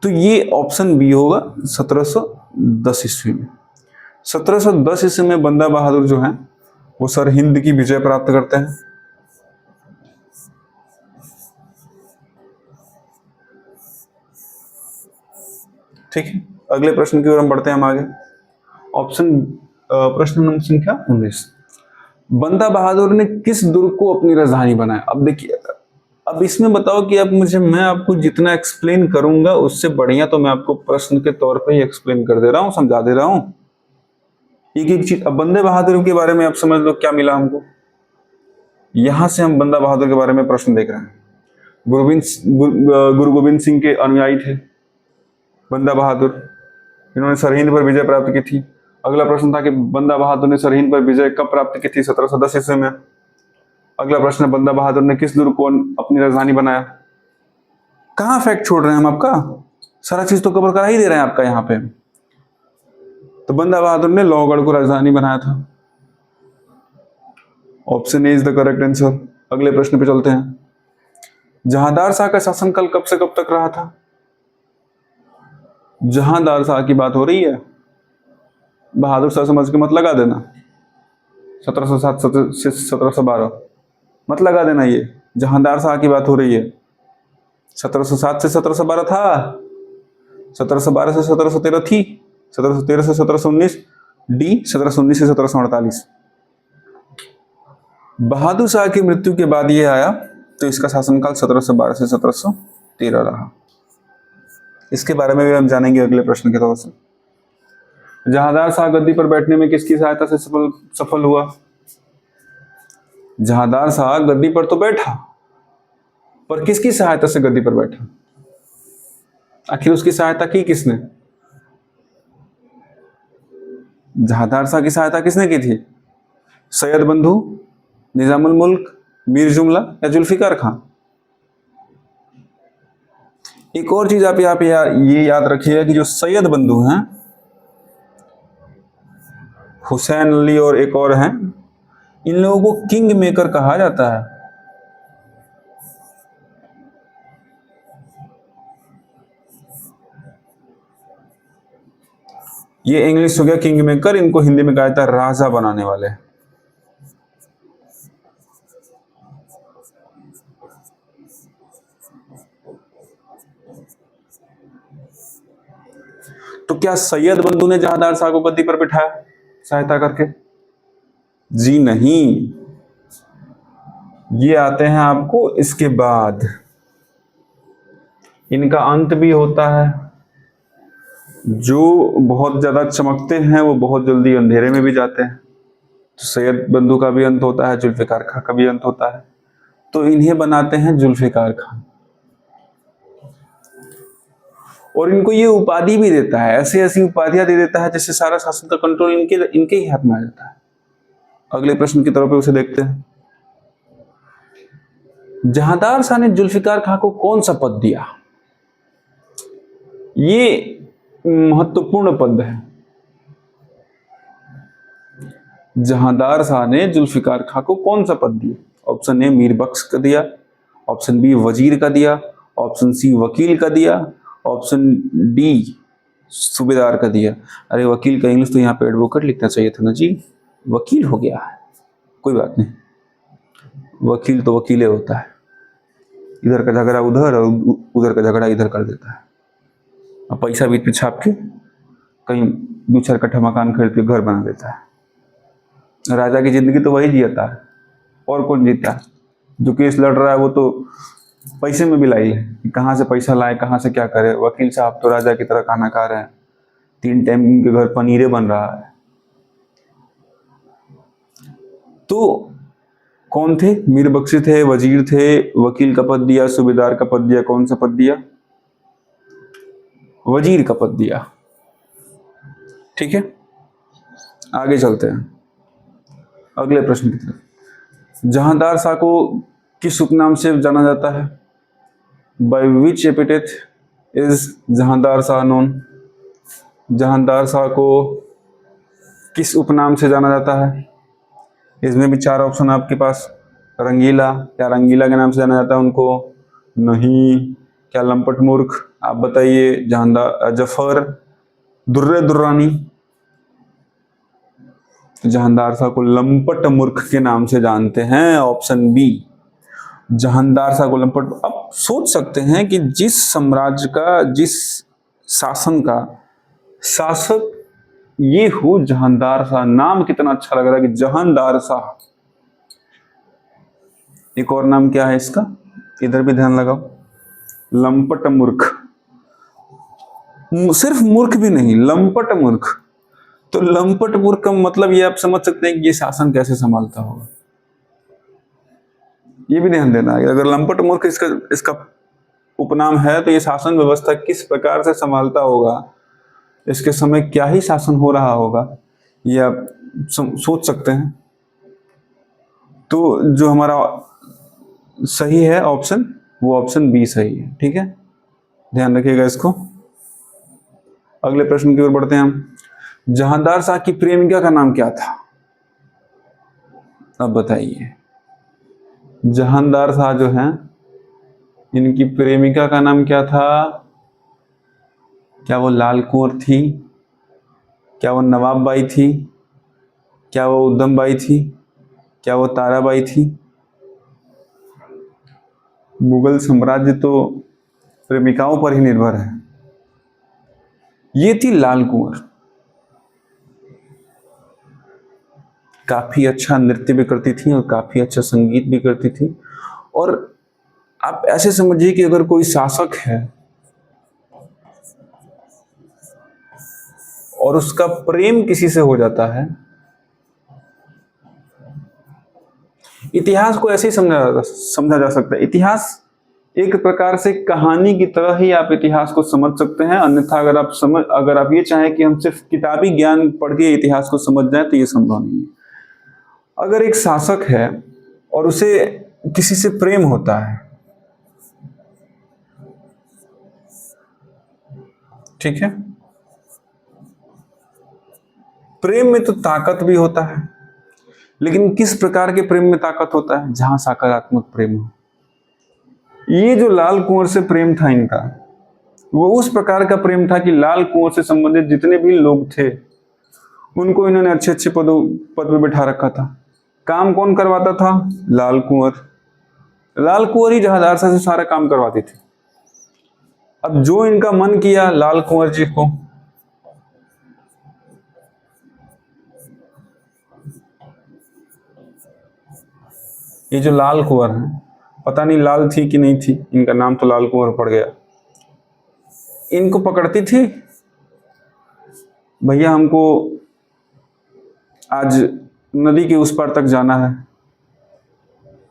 तो ये ऑप्शन बी होगा 1710 ईस्वी में। 1710 ईस्वी में बंदा बहादुर जो है वो सरहिंद की विजय प्राप्त करते हैं। ठीक है, अगले प्रश्न की ओर हम बढ़ते हैं हम आगे। प्रश्न नंबर संख्या 19, बंदा बहादुर ने किस दुर्ग को अपनी राजधानी बनाया? अब देखिए, अब इसमें बताओ कि अब मैं आपको जितना एक्सप्लेन करूंगा उससे बढ़िया तो मैं आपको प्रश्न के तौर पे ही एक्सप्लेन कर दे रहा हूं, समझा दे रहा हूं एक एक चीज। अब बंदे बहादुर के बारे में आप समझ लो क्या मिला हमको। यहां से हम बंदा बहादुर के बारे में प्रश्न देख रहे हैं। गुरु गोविंद सिंह के अनुयायी थे बंदा बहादुर, इन्होंने सरहिंद पर विजय प्राप्त की थी। अगला प्रश्न था कि बंदा बहादुर ने सरहिंद पर विजय कब प्राप्त की थी? 1710 ईस्वी में। अगला प्रश्न है, बंदा बहादुर ने किस दुर्ग को अपनी राजधानी बनाया? कहां फैक्ट छोड़ रहे हैं हम आपका, सारा चीज तो कवर करा ही दे रहे हैं आपका यहाँ पे। तो बंदा बहादुर ने लोहगढ़ को राजधानी बनाया था। Option A is the correct answer. अगले प्रश्न पे चलते हैं, जहांदार शाह का शासनकाल कब से कब तक रहा था? जहांदार शाह की बात हो रही है, बहादुर शाह समझ के मत लगा देना। 1707 से 1712 मत लगा देना, ये जहांदार शाह की बात हो रही है। 1707 से 1712 था, 1712 से 1713 थी, 1713 से 1719, डी 1719 से 1748। बहादुर शाह की मृत्यु के बाद ये आया, तो इसका शासनकाल 1712 से 1713 रहा। इसके बारे में भी हम जानेंगे अगले प्रश्न के तौर से। जहांदार शाह गद्दी पर बैठने में किसकी सहायता से सफल हुआ? जहांदार शाह गद्दी पर तो बैठा, पर किसकी सहायता से गद्दी पर बैठा? आखिर उसकी सहायता की किसने? जहांदार शाह की सहायता किसने की थी? सैयद बंधु, निजामुल मुल्क, मीर जुमला या जुल्फिकार खान? एक और चीज आप यहाँ पे ये याद रखिएगा कि जो सैयद बंधु हैं, हुसैन अली और एक और हैं, इन लोगों को किंग मेकर कहा जाता है। ये इंग्लिश हो गया किंग मेकर, इनको हिंदी में कहा जाता है राजा बनाने वाले। तो क्या सैयद बंधु ने जहांदार शाह को गद्दी पर बिठाया सहायता करके? जी नहीं, ये आते हैं आपको इसके बाद। इनका अंत भी होता है। जो बहुत ज्यादा चमकते हैं वो बहुत जल्दी अंधेरे में भी जाते हैं। तो सैयद बंधु का भी अंत होता है, जुल्फिकार खां का भी अंत होता है, तो इन्हें बनाते हैं जुल्फिकार खान। और इनको ये उपाधि भी देता है, ऐसी ऐसी उपाधियां दे देता है जिससे सारा शासन का कंट्रोल इनके ही हाथ में आ जाता है। अगले प्रश्न की तरफ उसे देखते हैं। जहांदार शाह ने जुल्फिकार खां को कौन सा पद दिया? ये महत्वपूर्ण पद है। जहांदार शाह ने जुल्फिकार खां को कौन सा पद दिया? ऑप्शन ए मीर बख्श का दिया, ऑप्शन बी वजीर का दिया, ऑप्शन सी वकील का दिया, ऑप्शन डी सूबेदार का दिया। अरे वकील का इंग्लिश तो यहाँ पे एडवोकेट लिखना चाहिए था ना जी, वकील हो गया है, कोई बात नहीं, वकील तो वकीले होता है, इधर का झगड़ा उधर और उधर का झगड़ा इधर कर देता है। अब पैसा बीच में छाप के कहीं 2-4 कट्ठा मकान खरीद के घर बना देता है। राजा की जिंदगी तो वही जीता है, और कौन जीता है? जो केस लड़ रहा है वो तो पैसे में भी लाई है कि कहाँ से पैसा लाए, कहाँ से क्या करे। वकील साहब तो राजा की तरह खाना खा रहे हैं, 3 टाइम उनके घर पनीरे बन रहा है। तो कौन थे? मीर बख्शी थे, वजीर थे, वकील का पद दिया, सूबेदार का पद दिया, कौन सा पद दिया? वजीर का पद दिया। ठीक है, आगे चलते हैं अगले प्रश्न की तरफ। जहांदार शाह को किस उपनाम से जाना जाता है? By which epithet is Jahandar Shah known? Jahandar Shah को किस उपनाम से जाना जाता है? इसमें भी चार ऑप्शन आपके पास। रंगीला, क्या रंगीला के नाम से जाना जाता है उनको? नहीं। क्या लंपट मूर्ख? आप बताइए। जहांदार, जफर, दुर्रे दुर्रानी। तो जहांदार शाह को लंपट मूर्ख के नाम से जानते हैं, ऑप्शन बी। जहांदार शाह को लंपट। अब सोच सकते हैं कि जिस साम्राज्य का, जिस शासन का शासक ये हो जहांदार शाह, नाम कितना अच्छा लग रहा है कि जहांदार शाह। एक और नाम क्या है इसका, इधर भी ध्यान लगाओ, लंपट मूर्ख। सिर्फ मूर्ख भी नहीं, लंपट मूर्ख। तो लंपट मूर्ख का मतलब ये आप समझ सकते हैं कि ये शासन कैसे संभालता होगा। ये भी ध्यान देना है, अगर लंपट मूर्ख इसका इसका उपनाम है तो ये शासन व्यवस्था किस प्रकार से संभालता होगा, इसके समय क्या ही शासन हो रहा होगा, ये आप सोच सकते हैं। तो जो हमारा सही है ऑप्शन, वो ऑप्शन बी सही है। ठीक है, ध्यान रखिएगा इसको। अगले प्रश्न की ओर बढ़ते हैं हम। जहांदार शाह की प्रेमिका का नाम क्या था? अब बताइए। जहांदार शाह जो हैं, इनकी प्रेमिका का नाम क्या था? क्या वो लाल कुंवर थी? क्या वो नवाब बाई थी? क्या वो उद्दम बाई थी? क्या वो ताराबाई थी? मुगल साम्राज्य तो प्रेमिकाओं पर ही निर्भर है। ये थी लाल कुंवर। काफी अच्छा नृत्य भी करती थी और काफी अच्छा संगीत भी करती थी। और आप ऐसे समझिए कि अगर कोई शासक है और उसका प्रेम किसी से हो जाता है, इतिहास को ऐसे ही समझा जा सकता है। इतिहास एक प्रकार से कहानी की तरह ही आप इतिहास को समझ सकते हैं। अन्यथा अगर आप ये चाहें कि हम सिर्फ किताबी ज्ञान पढ़ के इतिहास को समझ जाएं तो ये संभव नहीं है। अगर एक शासक है और उसे किसी से प्रेम होता है, ठीक है, प्रेम में तो ताकत भी होता है, लेकिन किस प्रकार के प्रेम में ताकत होता है? जहां सकारात्मक प्रेम हो। ये जो लाल कुंवर से प्रेम था इनका, वो उस प्रकार का प्रेम था कि लाल कुंवर से संबंधित जितने भी लोग थे उनको इन्होंने अच्छे अच्छे पद पे बैठा रखा था। काम कौन करवाता था? लाल कुंवर। लाल कुंवर ही जहांदार शाह से सारा काम करवाती थी। अब जो इनका मन किया लाल कुंवर जी को, ये जो लाल कुंवर है, पता नहीं लाल थी कि नहीं थी, इनका नाम तो लाल कुंवर पड़ गया। इनको पकड़ती थी, भैया हमको आज नदी के उस पार तक जाना है।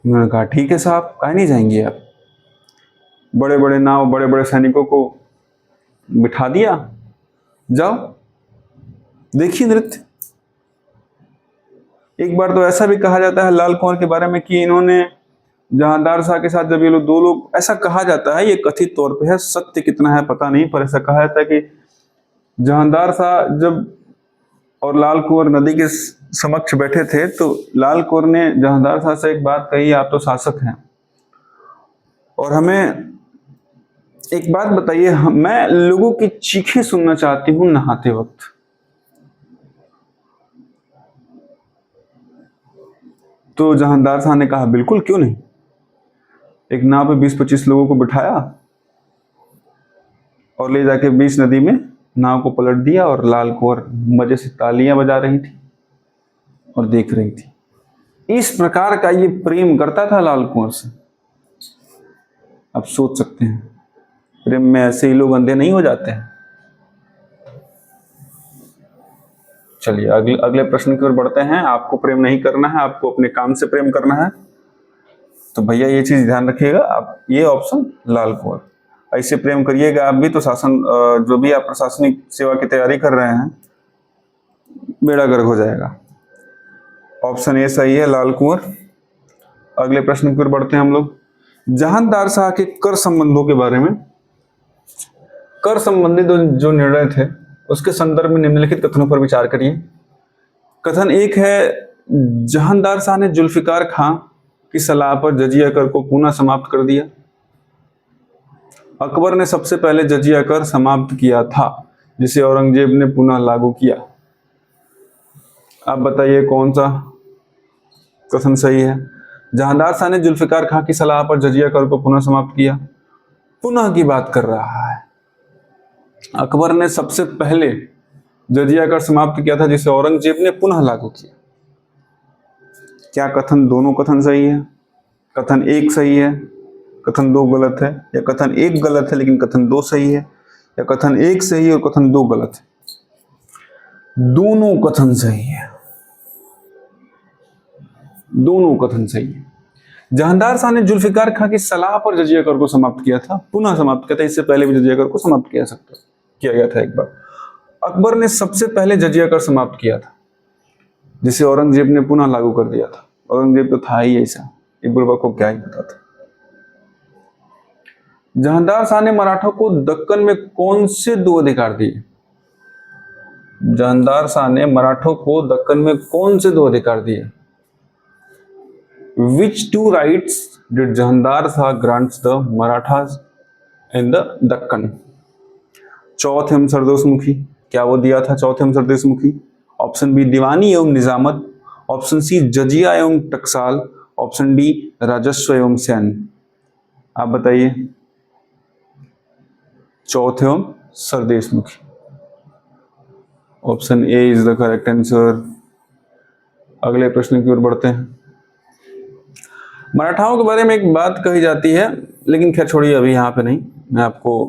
उन्होंने कहा ठीक है साहब, काहे नहीं जाएंगे आप। बड़े बड़े नाव, बड़े बड़े सैनिकों को बिठा दिया, जाओ देखिए नृत्य। एक बार तो ऐसा भी कहा जाता है लाल कुंवर के बारे में कि इन्होंने जहांदार शाह के साथ जब ये लोग दो लोग, ऐसा कहा जाता है, ये कथित तौर पे है, सत्य कितना है पता नहीं, पर ऐसा कहा जाता है कि जहांदार शाह जब और लाल कुंवर नदी के समक्ष बैठे थे तो लाल कुंवर ने जहांदार शाह से एक बात कही, आप तो शासक हैं और हमें एक बात बताइए, मैं लोगों की चीखें सुनना चाहती हूँ नहाते वक्त। तो जहांदार शाह ने कहा बिल्कुल, क्यों नहीं। एक नाव पे 20-25 लोगों को बिठाया और ले जाके बीच नदी में नाव को पलट दिया और लाल कुंवर मजे से तालियां बजा रही थी और देख रही थी। इस प्रकार का ये प्रेम करता था लाल कुंवर से। आप सोच सकते हैं, प्रेम में ऐसे ही लोग अंधे नहीं हो जाते हैं। चलिए अगले प्रश्न की ओर बढ़ते हैं। आपको प्रेम नहीं करना है, आपको अपने काम से प्रेम करना है, तो भैया ये चीज ध्यान रखिएगा, आप ये ऑप्शन लाल कुंवर, ऐसे प्रेम करिएगा आप भी तो शासन, जो भी आप प्रशासनिक सेवा की तैयारी कर रहे हैं, बेड़ा गर्क हो जाएगा। ऑप्शन ए सही है, लाल कुंवर। अगले प्रश्न की ओर बढ़ते हैं हम लोग। जहांदार शाह के कर संबंधों के बारे में, कर संबंधी जो निर्णय थे उसके संदर्भ में निम्नलिखित कथनों पर विचार करिए। कथन एक है, जहांदार शाह ने जुल्फिकार खां की सलाह पर जजिया कर को पुनः समाप्त कर दिया। अकबर ने सबसे पहले जजिया कर समाप्त किया था, जिसे औरंगजेब ने पुनः लागू किया। आप बताइए कौन सा कथन सही है। जहांदार शाह ने जुल्फिकार खां की सलाह पर जजिया कर को पुनः समाप्त किया, पुनः की बात कर रहा है। अकबर ने सबसे पहले जजिया कर समाप्त किया था, जिसे औरंगजेब ने पुनः लागू किया। क्या कथन, दोनों कथन सही है? कथन एक सही है, कथन दो गलत है, या कथन एक गलत है लेकिन कथन दो सही है, या कथन एक सही है और कथन दो गलत है? दोनों कथन सही है, दोनों कथन सही है। जहांदार शाह ने जुल्फिकार खां की सलाह पर जजिया कर को समाप्त किया था, पुनः समाप्त किया था। इससे पहले भी जजिया कर को समाप्त किया गया था एक बार। अकबर ने सबसे पहले जजिया कर समाप्त किया था, जिसे औरंगजेब ने पुनः लागू कर दिया था। औरंगजेब तो था ही ऐसा, एक बुर्बक को क्या ही पता था। जहांदार शाह ने मराठों को दक्कन में कौन से दो अधिकार दिए? जहांदार शाह ने मराठों को दक्कन में कौन से दो अधिकार दिए? Which two rights did Jahandar Shah grants the Marathas in the Deccan? चौथ एवं सरदोषमुखी, क्या वो दिया था चौथ एवं सरदोषमुखी? ऑप्शन बी दीवानी एवं निजामत, ऑप्शन सी जजिया एवं टकसाल, ऑप्शन डी राजस्व एवं सैन्य। आप बताइए। चौथ एवं sardeshmukhi, option A is the correct answer. अगले प्रश्न की ओर बढ़ते हैं। मराठाओं के बारे में एक बात कही जाती है, लेकिन खैर छोड़िए, अभी यहाँ पे नहीं, मैं आपको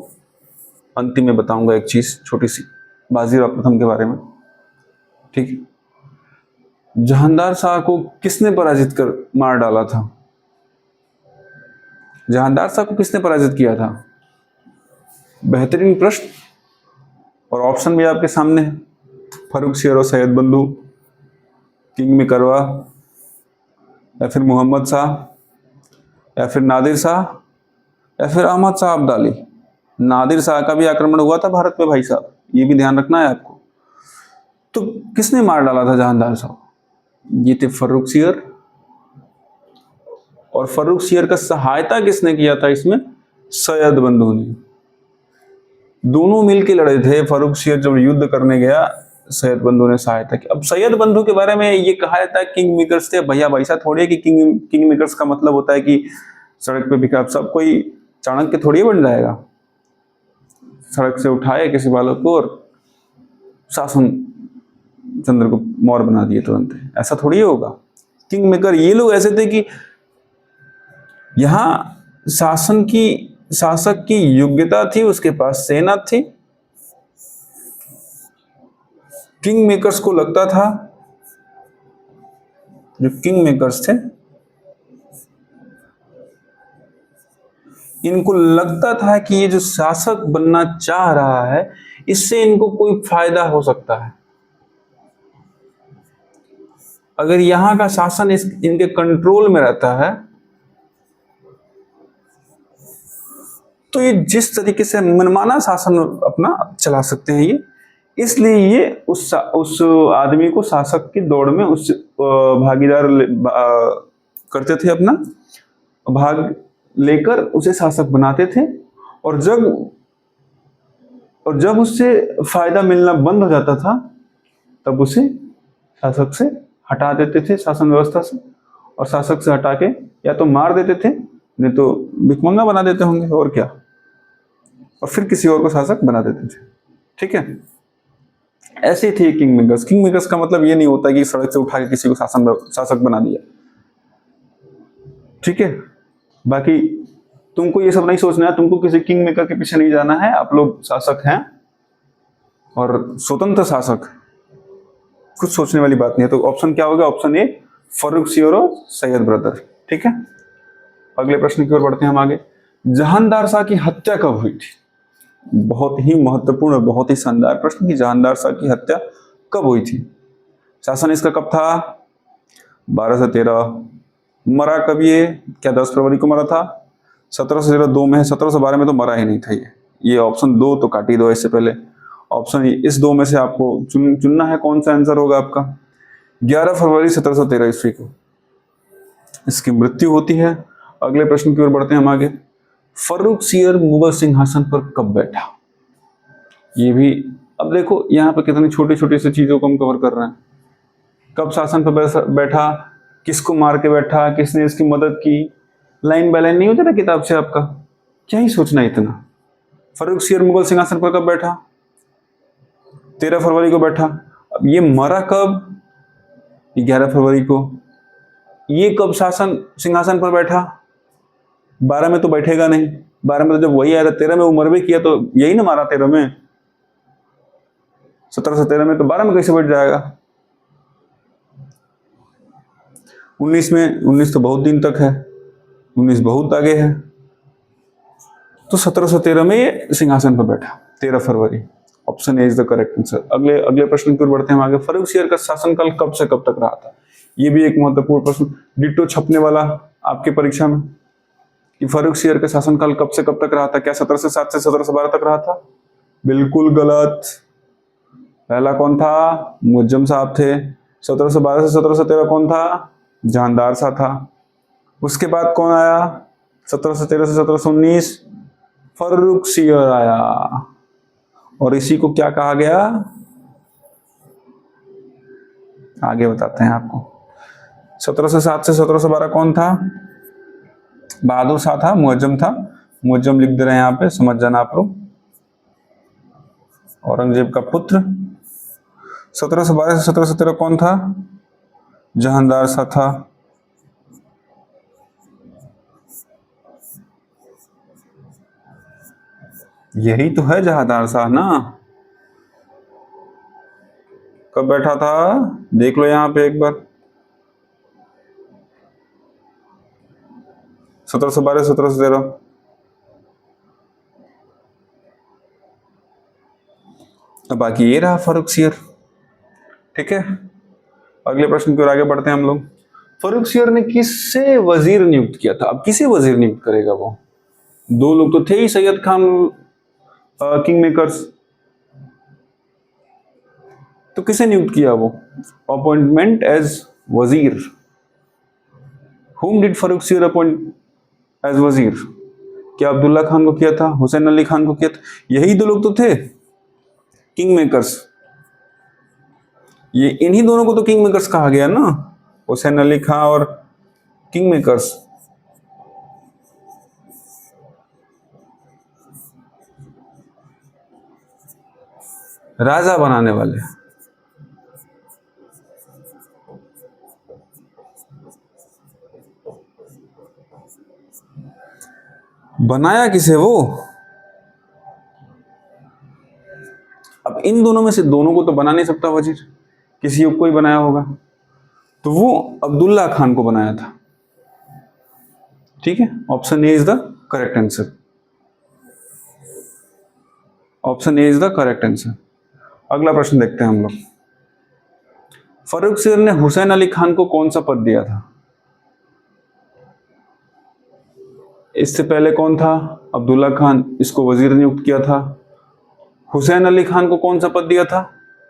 अंतिम में बताऊंगा एक चीज छोटी सी, बाजीराव प्रथम के बारे में। ठीक है, जहांदार शाह को किसने पराजित कर मार डाला था? जहांदार शाह को किसने पराजित किया था? बेहतरीन प्रश्न, और ऑप्शन भी आपके सामने है। फर्रुखसियर और सैयद बंधु, किंग मिकरवा, या फिर मोहम्मद शाह, या फिर नादिर शाह, या फिर अहमद शाह अब्दाली। नादिर शाह का भी आक्रमण हुआ था भारत पे भाई साहब, ये भी ध्यान रखना है आपको। तो किसने मार डाला था जहांदार शाह? ये थे फर्रुखसियर। और फर्रुखसियर का सहायता किसने किया था इसमें? सैयद बंधु ने। दोनों मिलकर लड़े थे। फर्रुखसियर जब युद्ध करने गया, सैयद बंधु ने सहायता की। अब सैयद बंधु के बारे में ये कहा जाता है किंग मेकर्स थे। भैया वैसा थोड़ी है कि किंग मेकर्स का मतलब होता है कि सड़क पे बिका सब कोई चाणक्य थोड़ी बन जाएगा, सड़क से उठाए किसी बालक को और शासन चंद्र को मौर्य बना दिए तुरंत। ऐसा थोड़ी होगा। किंग मेकर ये लोग ऐसे थे कि यहाँ शासक की योग्यता थी, उसके पास सेना थी। किंग मेकर्स को लगता था, जो किंग मेकर्स थे इनको लगता था कि ये जो शासक बनना चाह रहा है, इससे इनको कोई फायदा हो सकता है। अगर यहां का शासन इनके कंट्रोल में रहता है तो ये जिस तरीके से मनमाना शासन अपना चला सकते हैं ये, इसलिए ये उस आदमी को शासक की दौड़ में उस भागीदार करते थे, अपना भाग लेकर उसे शासक बनाते थे। और जब उससे फायदा मिलना बंद हो जाता था, तब उसे शासक से हटा देते थे, शासन व्यवस्था से। और शासक से हटा के या तो मार देते थे, नहीं तो भिखमंगा बना देते होंगे, और क्या, और फिर किसी और को शासक बना देते थे। ठीक है, ऐसे थे किंग मेकर्स। किंग मेकर्स का मतलब ये नहीं होता कि सड़क से उठा के किसी को शासक बना दिया। ठीक है, बाकी तुमको ये सब नहीं सोचना है, तुमको किसी किंग मेकर के पीछे नहीं जाना है। आप लोग शासक हैं और स्वतंत्र शासक, कुछ सोचने वाली बात नहीं है। तो ऑप्शन क्या होगा? ऑप्शन ए, फर्रुखसियर और सैयद ब्रदर। ठीक है, अगले प्रश्न की ओर बढ़ते हैं हम आगे। जहांदार शाह की हत्या कब हुई थी? बहुत ही महत्वपूर्ण, बहुत ही शानदार प्रश्न कि जहांदार शाह की हत्या कब हुई थी? शासन इसका कब था? 1213। मरा कब ये? क्या 10 फरवरी को मरा था? 1702 में है। 1712 में तो मरा ही नहीं था ये ऑप्शन 2 तो काट ही दो इससे पहले। ऑप्शन इस 2 में से आपको चुनना है कौन सा आंसर होगा आपका। 11 फरवरी 1713 ईस्वी को इसकी मृत्यु होती है। अगले प्रश्न की ओर बढ़ते हैं हम आगे। फर्रुखसियर मुगल सिंहासन पर कब बैठा? ये भी अब देखो यहाँ पे कितनी छोटी छोटी सी चीजों को हम कवर कर रहे हैं। कब शासन पर बैठा, किसको मार के बैठा, किसने इसकी मदद की, लाइन बाय लाइन नहीं होता ना किताब से आपका, क्या ही सोचना इतना। फर्रुखसियर मुगल सिंहासन पर कब बैठा? 13 फरवरी को बैठा। अब ये मरा कब? 11 फरवरी को। ये कब शासन सिंहासन पर बैठा? 12 में तो बैठेगा नहीं, 12 में तो जब वही आया था, 13 में वो मर भी किया तो यही ना मारा 13 में, 1713 में, तो 12 में कैसे बैठ जाएगा? 19 में, 19 तो बहुत दिन तक है, 19 बहुत आगे है, तो 1713 में ये सिंहासन पर बैठा, 13 फरवरी। Option A is the correct answer. अगले प्रश्न की ओर बढ़ते हैं हम आगे। फर्रुखसियर का शासनकाल कब से कब तक रहा था? ये भी एक महत्वपूर्ण प्रश्न, डिट्टो छपने वाला आपकी परीक्षा में, कि फर्रुखसियर का शासनकाल कब से कब तक रहा था? क्या 1707 से 1712 तक रहा था? बिल्कुल गलत। पहला कौन था? मुअज्जम साहब थे। 1712 से 1713 कौन था? जहांदार शाह था। उसके बाद कौन आया? 1713 से 1719 फर्रुखसियर आया। और इसी को क्या कहा गया? आगे बताते हैं आपको। 1707 से 1712 कौन था? बहादुर शाह था, मुअज्जम था। मुअज्जम लिख दे रहे हैं यहाँ पे, समझ जाना आप लोग। औरंगजेब का पुत्र। 1712 से 1717 कौन था? जहांदार शाह था। यही तो है जहांदार शाह ना। कब बैठा था? देख लो यहाँ पे एक बार। 1712 1713। अब बाकी ये रहा फर्रुखसियर। ठीक है, अगले प्रश्न की ओर आगे बढ़ते हैं हम लोग। फर्रुखसियर ने किससे वजीर नियुक्त किया था? अब किसे वजीर नियुक्त करेगा वो? दो लोग तो थे ही, सैयद खान किंग मेकर्स, तो किसे नियुक्त किया वो? अपॉइंटमेंट एज वजीर। Whom did Farrukhsiyar appoint as वजीर? क्या अब्दुल्ला खान को किया था? हुसैन अली खान को किया था? यही दो लोग तो थे किंग मेकर्स। ये इन्हीं दोनों को तो किंग मेकर्स कहा गया ना, हुसैन अली खान और किंग मेकर्स। राजा बनाने वाले। बनाया किसे वो? अब इन दोनों में से दोनों को तो बना नहीं सकता वजीर, किसी को ही बनाया होगा, तो वो अब्दुल्ला खान को बनाया था। ठीक है, option A is the correct answer. Option A is the correct answer. अगला प्रश्न देखते हैं हम लोग। फर्रुखसियर ने हुसैन अली खान को कौन सा पद दिया था? इससे पहले कौन था? अब्दुल्ला खान, इसको वजीर नियुक्त किया था। हुसैन अली खान को कौन सा पद दिया था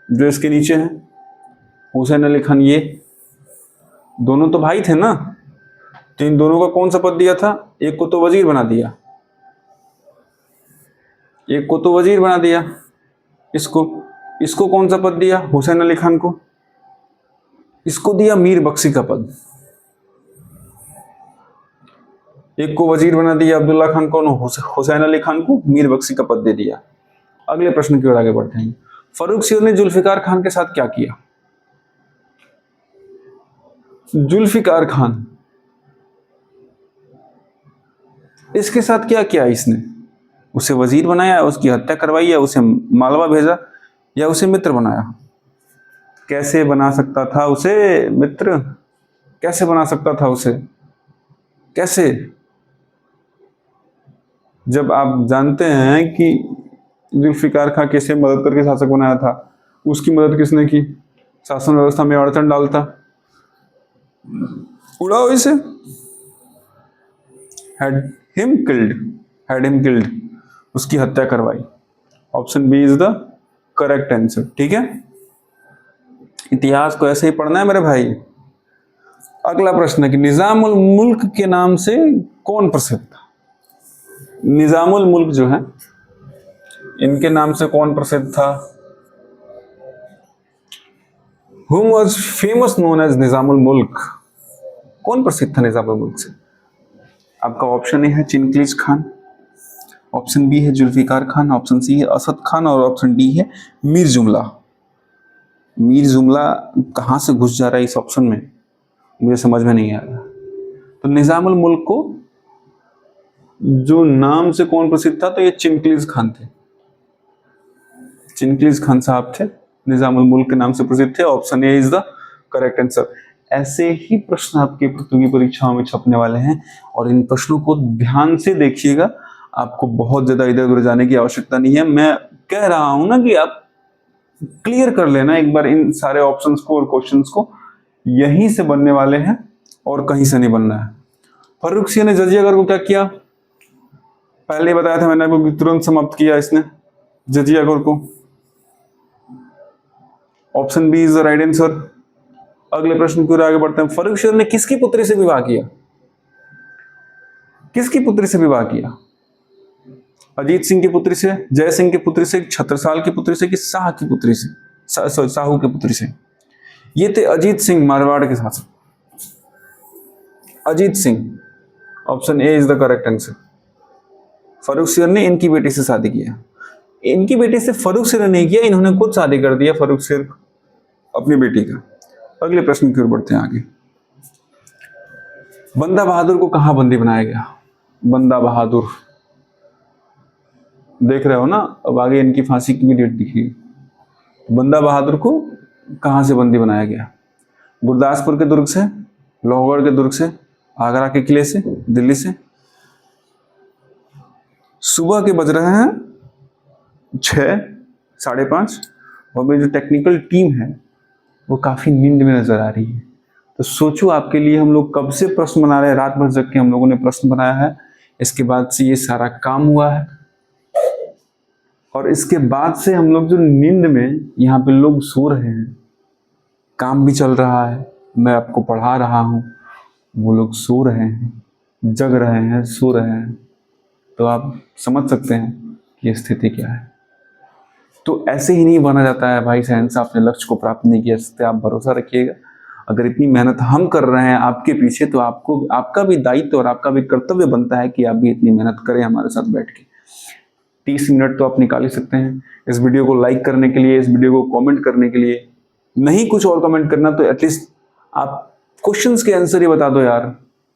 जो इसके नीचे है? हुसैन अली खान, ये दोनों तो भाई थे ना, तो इन दोनों का कौन सा पद दिया था? एक को तो वजीर बना दिया, एक को तो वजीर बना दिया, इसको कौन सा पद दिया? हुसैन अली खान को, इसको दिया मीर बख्शी का पद। एक को वजीर बना दिया अब्दुल्ला खान को, हुसैन अली खान को मीर बख्शी का पद दे दिया। अगले प्रश्न की ओर आगे बढ़ते हैं। फर्रुखसियर ने जुल्फिकार खान के साथ क्या किया? जुल्फिकार खान, इसके साथ क्या किया इसने? उसे वजीर बनाया, उसकी हत्या करवाई, या उसे मालवा भेजा, या उसे मित्र बनाया? कैसे बना सकता था उसे मित्र? कैसे बना सकता था उसे? कैसे? जब आप जानते हैं कि जुल्फिकार खान कैसे मदद करके शासक बनाया था, उसकी मदद किसने की? शासन व्यवस्था में अड़चन डालता, उड़ाओ इसे। had him killed, उसकी हत्या करवाई। Option B is the correct answer. ठीक है, इतिहास को ऐसे ही पढ़ना है मेरे भाई। अगला प्रश्न है कि निजामुल मुल्क के नाम से कौन प्रसिद्ध था? निजामुल मुल्क जो है, इनके नाम से कौन प्रसिद्ध था? Whom was famous known as Nizamul मुल्क? कौन प्रसिद्ध था निजामुल मुल्क से? आपका ऑप्शन ए है चिनक्लीज खान, ऑप्शन बी है जुल्फिकार खान, ऑप्शन सी है असद खान और ऑप्शन डी है मीर जुमला। मीर जुमला कहाँ से घुस जा रहा है इस ऑप्शन में, मुझे समझ में नहीं आ रहा। तो निजामुल मुल्क को जो नाम से कौन प्रसिद्ध था, तो ये चिनक्लीज खान थे। चिनक्लीज खान साहब थे, निजामुल मुल्क के नाम से प्रसिद्ध थे। Option A is the correct answer. ऐसे ही प्रश्न आपके प्रतियोगी परीक्षाओं में छपने वाले हैं और इन प्रश्नों को ध्यान से देखिएगा। आपको बहुत ज्यादा इधर उधर जाने की आवश्यकता नहीं है। मैं कह रहा हूं ना कि आप क्लियर कर लेना एक बार इन सारे ऑप्शंस को और क्वेश्चंस को, यहीं से बनने वाले हैं और कहीं से नहीं बनना है। फर्रुखसिया ने जजिया घर को क्या किया? पहले बताया था मैंने आपको कि तुरंत समाप्त किया इसने जजिया घर को। Option B is the right answer. अगले प्रश्न की ओर आगे बढ़ते हैं। फर्रुखसिया ने किसकी पुत्री से विवाह किया? किसकी पुत्री से विवाह किया? अजीत सिंह की पुत्री से, जय सिंह की पुत्री से, छत्रसाल की पुत्री से कि शाह की पुत्री से, साहू की पुत्री से? ये थे अजीत सिंह मारवाड़ के शासक, Ajit Singh. Option A is the correct answer. Farrukhsiyar ने इनकी बेटी से शादी किया। इनकी बेटी से फर्रुखसिया ने नहीं किया, इन्होंने खुद शादी कर दिया फर्रुखसिया अपनी बेटी का। अगले प्रश्न की ओर बढ़ते हैं आगे। बंदा बहादुर को कहां बंदी बनाया गया? बंदा बहादुर देख रहे हो ना, अब आगे इनकी फांसी की भी डेट दिखेगी। बंदा बहादुर को कहां से बंदी बनाया गया? गुरदासपुर के दुर्ग से, लोहगढ़ के दुर्ग से, आगरा के किले से, दिल्ली से? सुबह के बज रहे हैं 6, 5:30 और मेरी जो टेक्निकल टीम है वो काफी नींद में नजर आ रही है। तो सोचो आपके लिए हम लोग कब से प्रश्न बना रहे हैं, रात भर जग के हम लोगों ने प्रश्न बनाया है। इसके बाद से ये सारा काम हुआ है और इसके बाद से हम लोग जो नींद में यहाँ पे लोग सो रहे हैं, काम भी चल रहा है, मैं आपको पढ़ा रहा हूँ, वो लोग सो रहे हैं, जग रहे हैं, सो रहे हैं। तो आप समझ सकते हैं कि ये स्थिति क्या है। तो ऐसे ही नहीं बना जाता है भाई साइंस। आपने लक्ष्य को प्राप्त नहीं किया सकते, आप भरोसा रखिएगा। अगर इतनी मेहनत हम कर रहे हैं आपके पीछे, तो आपको आपका भी दायित्व और आपका भी कर्तव्य बनता है कि आप भी इतनी मेहनत करें हमारे साथ बैठ के। 30 मिनट तो आप निकाल ही सकते हैं इस वीडियो को लाइक करने के लिए, इस वीडियो को कमेंट करने के लिए। नहीं कुछ और कमेंट करना तो एटलीस्ट आप क्वेश्चंस के आंसर ही बता दो यार,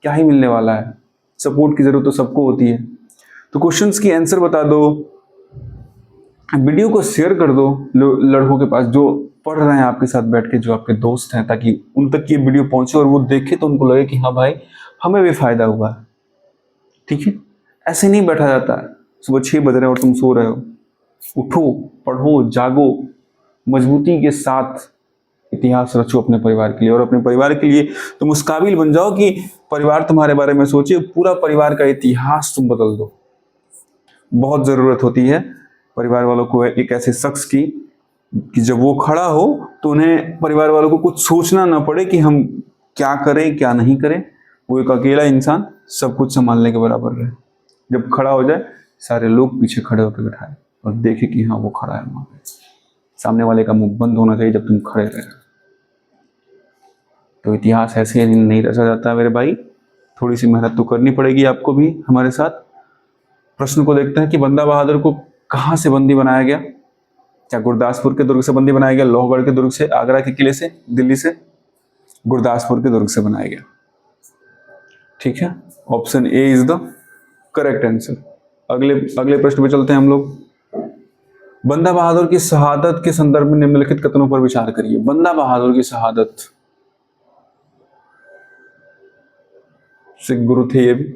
क्या ही मिलने वाला है। सपोर्ट की जरूरत तो सबको होती है, तो क्वेश्चंस की आंसर बता दो, वीडियो को शेयर कर दो लड़कों के पास जो पढ़ रहे हैं आपके साथ बैठ के, जो आपके दोस्त हैं, ताकि उन तक ये वीडियो पहुंचे और वो देखे तो उनको लगे कि हाँ भाई हमें भी फायदा हुआ है। ठीक है, ऐसे नहीं बैठा जाता है सुबह 6 बज रहे हैं और तुम सो रहे हो। उठो, पढ़ो, जागो, मजबूती के साथ इतिहास रचो अपने परिवार के लिए, और अपने परिवार के लिए तुम उस काबिल बन जाओ कि परिवार तुम्हारे बारे में सोचे, पूरा परिवार का इतिहास तुम बदल दो। बहुत जरूरत होती है परिवार वालों को एक ऐसे शख्स की कि जब वो खड़ा हो तो उन्हें, परिवार वालों को कुछ सोचना ना पड़े कि हम क्या करें क्या नहीं करें। वो एक अकेला इंसान सब कुछ संभालने के बराबर रहे। जब खड़ा हो जाए सारे लोग पीछे खड़े होकर बैठाए और देखे कि हाँ वो खड़ा है वहां पे। सामने वाले का मुंह बंद होना चाहिए जब तुम खड़े रहे। तो इतिहास ऐसे नहीं रचा जाता मेरे भाई, थोड़ी सी मेहनत तो करनी पड़ेगी आपको भी हमारे साथ। प्रश्न को देखते हैं कि बंदा बहादुर को कहां से बंदी बनाया गया? क्या गुरदासपुर के दुर्ग से बंदी बनाया गया, लोहगढ़ के दुर्ग से, आगरा के किले से, दिल्ली से? गुरदासपुर के दुर्ग से बनाया गया। ठीक है, option A is the correct answer. अगले प्रश्न पे चलते हैं हम लोग। बंदा बहादुर की शहादत के संदर्भ में निम्नलिखित कथनों पर विचार करिए। बंदा बहादुर की शहादत, सिख गुरु थे ये भी,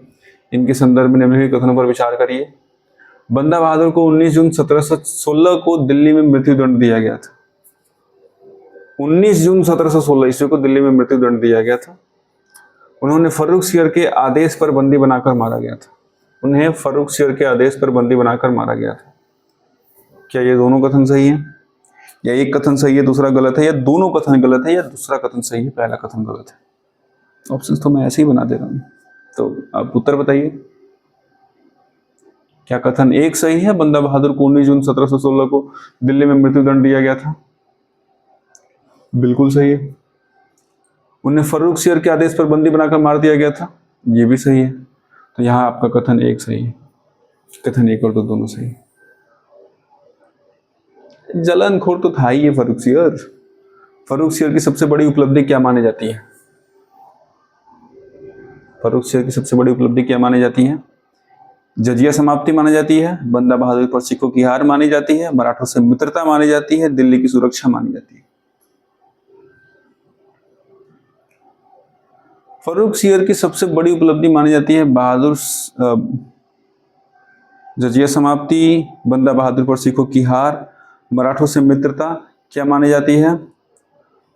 इनके संदर्भ में निम्नलिखित कथनों पर विचार करिए। बंदा बहादुर को 19 जून 1716 को दिल्ली में मृत्युदंड दिया गया था। 19 जून 1716 ईस्वी को दिल्ली में मृत्युदंड दिया गया था। उन्होंने फर्रुखसियर के आदेश पर बंदी बनाकर मारा गया था। उन्हें फर्रुखसियर के आदेश पर बंदी बनाकर मारा गया था। क्या ये दोनों कथन सही हैं? या एक कथन सही है दूसरा गलत है, या दोनों कथन गलत है, या दूसरा कथन सही है पहला कथन गलत है। ऑप्शंस तो मैं ऐसे ही बना दे रहा हूँ, तो आप उत्तर बताइए। क्या कथन एक सही है, बंदा बहादुर को 19 जून 1716 को दिल्ली में मृत्युदंड दिया गया था? बिल्कुल सही है। उन्हें फर्रुख सियर के आदेश पर बंदी बनाकर मार दिया गया था? ये भी सही है। तो यहाँ आपका कथन एक सही है, कथन एक और दो दोनों सही। जलनखोर तो था ही ये फर्रुख सियर। फर्रुख सियर की सबसे बड़ी उपलब्धि क्या मानी जाती है? फर्रुख सियर की सबसे बड़ी उपलब्धि क्या मानी जाती है? जजिया समाप्ति मानी जाती है, बंदा बहादुर पर सिखों की हार मानी जाती है, मराठों से मित्रता मानी जाती है, दिल्ली की सुरक्षा मानी जाती है। फर्रुख सियर की सबसे बड़ी उपलब्धि मानी जाती है जजिया समाप्ति, बंदा बहादुर पर सिखों की हार, मराठों से मित्रता। क्या मानी जाती है?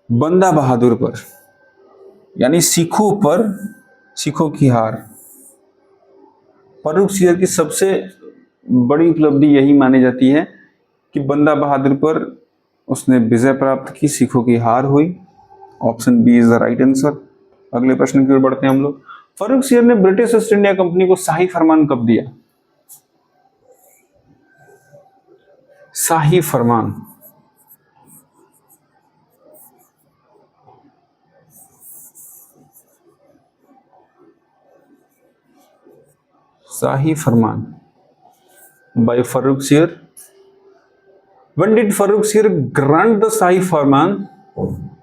बंदा बहादुर पर, यानी सिखों पर सिखों की हार। फर्रुख सियर की सबसे बड़ी उपलब्धि यही मानी जाती है कि बंदा बहादुर पर उसने विजय प्राप्त की, सिखों की हार हुई। Option B is the right answer. अगले प्रश्न की ओर बढ़ते हैं हम लोग। फर्रुख सियर ने ब्रिटिश ईस्ट इंडिया कंपनी को शाही फरमान कब दिया? शाही फरमान, शाही फरमान by Farrukhsiyar. When did Farrukh Sir grant the Shahi Farman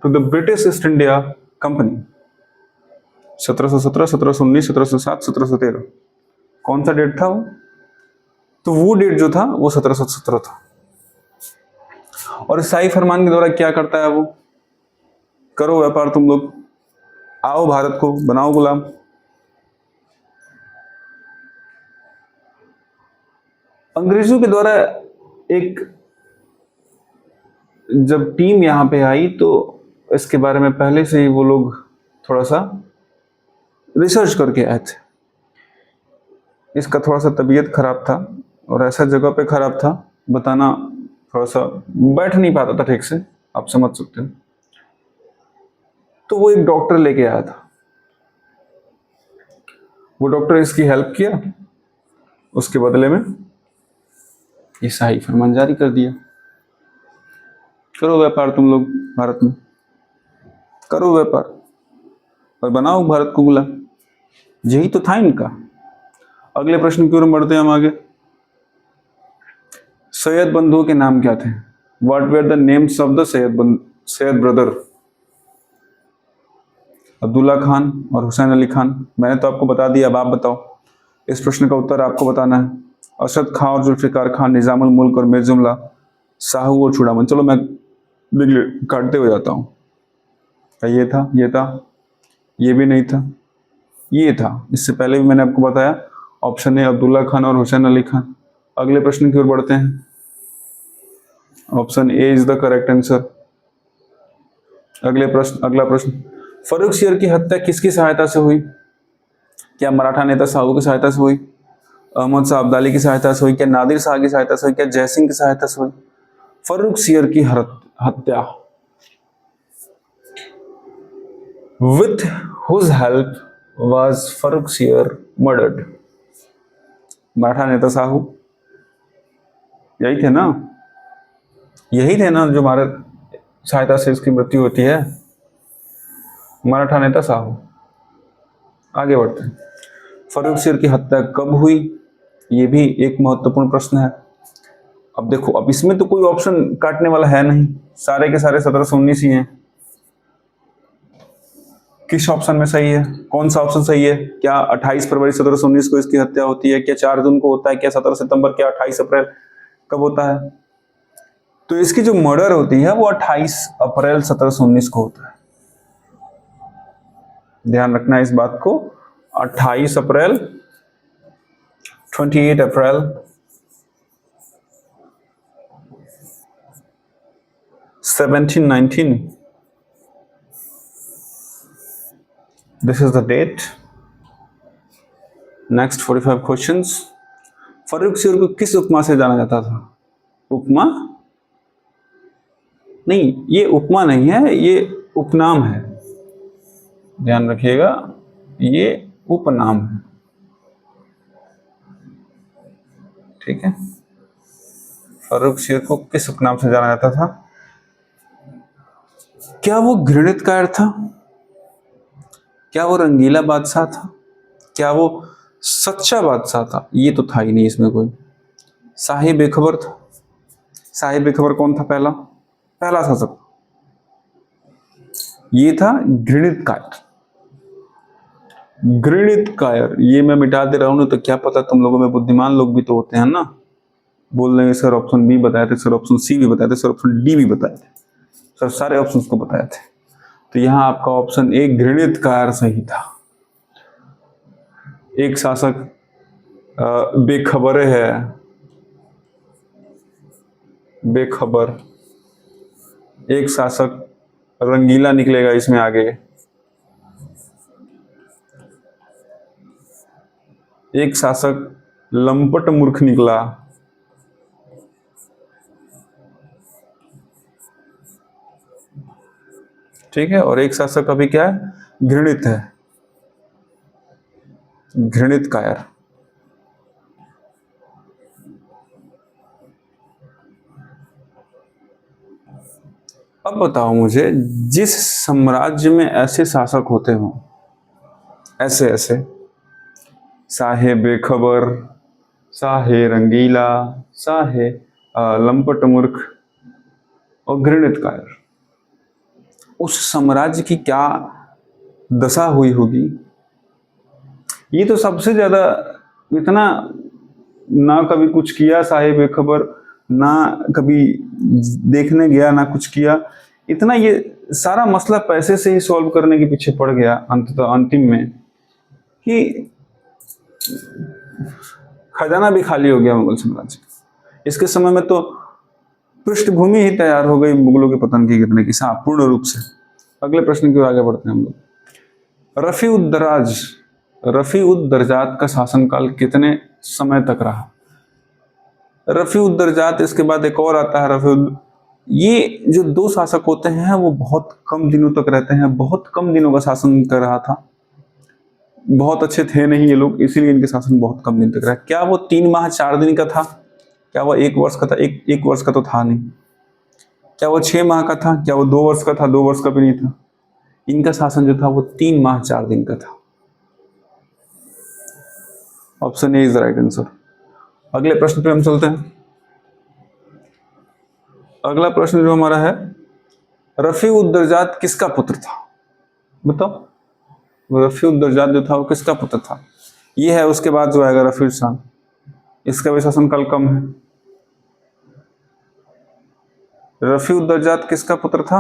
to the British East India Company? 1717, 1719, 1707, 1713। कौन सा डेट था वो? तो वो डेट जो था वो 1717 था। और इस शाही फरमान के द्वारा क्या करता है वो? करो व्यापार तुम लोग, आओ भारत को बनाओ गुलाम। अंग्रेजों के द्वारा एक जब टीम यहाँ पे आई तो इसके बारे में पहले से ही वो लोग थोड़ा सा रिसर्च करके आए थे। इसका थोड़ा सा तबीयत खराब था और ऐसा जगह पे खराब था, बताना थोड़ा सा बैठ नहीं पाता था ठीक से, आप समझ सकते हो। तो वो एक डॉक्टर लेके आया था, वो डॉक्टर इसकी हेल्प किया, उसके बदले में ये शाही फरमान जारी कर दिया। करो व्यापार तुम लोग भारत में, करो व्यापार और बनाओ भारत को गुलाम। यही तो था इनका। अगले प्रश्न की ओर बढ़ते हैं हम आगे। सैयद बंधुओं के नाम क्या थे? What were the names of the Syed brother? Abdullah Khan और हुसैन अली खान। मैंने तो आपको बता दिया, अब आप बताओ। इस प्रश्न का उत्तर आपको बताना है। अरशद खां और जुल्फिकार खान, निजामुल मुल्क और मीर जुमला, साहू और चूड़ामन। चलो मैं काटते हुए जाता हूँ। ये था, ये था, ये भी नहीं था, ये था। इससे पहले भी मैंने आपको बताया। ऑप्शन ए अब्दुल्ला खान और हुसैन अली खान। अगले प्रश्न की ओर बढ़ते हैं। Option A is the correct answer. अगला प्रश्न, फर्रुख सियर की हत्या किसकी सहायता से हुई? क्या मराठा नेता साहू की सहायता से हुई, अहमद शाह अब्दाली की सहायता से हुई, क्या नादिर शाह की सहायता से हुई, क्या जयसिंह की सहायता से हुई? फर्रुख सियर की हत्या with whose help was Farrukh Sir murdered? Maratha नेता साहू, यही थे ना? यही थे ना जो भारत सहायता से इसकी मृत्यु होती है, मराठा नेता साहू। आगे बढ़ते हैं। फर्रुख सिर की हत्या कब हुई? ये भी एक महत्वपूर्ण प्रश्न है। अब देखो, अब इसमें तो कोई ऑप्शन काटने वाला है नहीं, सारे के सारे 1719 ही हैं। किस ऑप्शन में सही है? कौन सा ऑप्शन सही है? क्या 28 फरवरी 1719 को इसकी हत्या होती है? क्या 4 जून को होता है? क्या 17 सितंबर? क्या 28 अप्रैल? कब होता है? तो इसकी जो मर्डर होती है वो 28 अप्रैल 1719 को होता है। ध्यान रखना इस बात को। 28 अप्रैल 28 अप्रैल 1719, this is the date. Next 45 questions. Farrukh सिर को किस उपमा से जाना जाता था? उपमा नहीं, ये उपमा नहीं है, ये उपनाम है, ध्यान रखिएगा, ये उपनाम है। ठीक है, फारूक शेर को किस उपनाम से जाना जाता था? क्या वो घृणित कायर था? क्या वो रंगीला बादशाह था? क्या वो सच्चा बादशाह था? ये तो था ही नहीं इसमें कोई। शाही बेखबर था। शाही बेखबर कौन था? पहला शासक। ये था घृणित कायर। घृणित कायर, ये मैं मिटा दे रहा हूं ना, तो क्या पता तुम लोगों में बुद्धिमान लोग भी तो होते हैं ना, बोल रहे हैं सर ऑप्शन बी बताए थे, सर ऑप्शन सी भी बताए थे, सर ऑप्शन डी भी बताए थे, सर सारे ऑप्शंस को बताए थे। तो यहां आपका ऑप्शन ए घृणित कायर सही था। एक शासक बेखबर है, बेखबर। एक शासक रंगीला निकलेगा इसमें आगे। एक शासक लंपट मूर्ख निकला। ठीक है, और एक शासक अभी क्या है? घृणित है, घृणित कायर। अब बताओ मुझे, जिस साम्राज्य में ऐसे शासक होते हो, ऐसे ऐसे साहे बेखबर, साहे रंगीला, साहे लंपट मूर्ख और घृणित कायर, उस साम्राज्य की क्या दशा हुई होगी? ये तो सबसे ज्यादा, इतना ना कभी कुछ किया साहे बेखबर, ना कभी देखने गया, ना कुछ किया, इतना ये सारा मसला पैसे से ही सॉल्व करने के पीछे पड़ गया अंततः अंतिम में, कि खजाना भी खाली हो गया मुगल साम्राज्य का। इसके समय में तो पृष्ठभूमि ही तैयार हो गई मुगलों के पतन की गिरने की। हाँ, पूर्ण रूप से। अगले प्रश्न की ओर आगे बढ़ते हैं हम लोग। रफी उद दरजात का शासनकाल कितने समय तक रहा? रफी उद दरजात, इसके बाद एक और आता है रफी उद। ये जो दो शासक होते हैं वो बहुत कम दिनों तक रहते हैं, बहुत कम दिनों का शासन कर रहा था, बहुत अच्छे थे नहीं ये लोग, इसीलिए इनके शासन बहुत कम दिन तक रहा। क्या वो 3 माह 4 दिन का था? क्या वो 1 वर्ष का था? एक वर्ष का तो था नहीं। क्या वो 6 माह का था? क्या वो 2 वर्ष का था? 2 वर्ष का भी नहीं था। इनका शासन जो था वो 3 माह 4 दिन का था। Option A is the right answer. अगले प्रश्न पे हम चलते हैं। अगला प्रश्न जो हमारा है, रफी उद दरजात किसका पुत्र था? बताओ, रफी उद दरजात जो था वो किसका पुत्र था? ये है, उसके बाद जो आएगा रफी शान, इसका भी शासनकाल कम है। रफी उद दरजात किसका पुत्र था?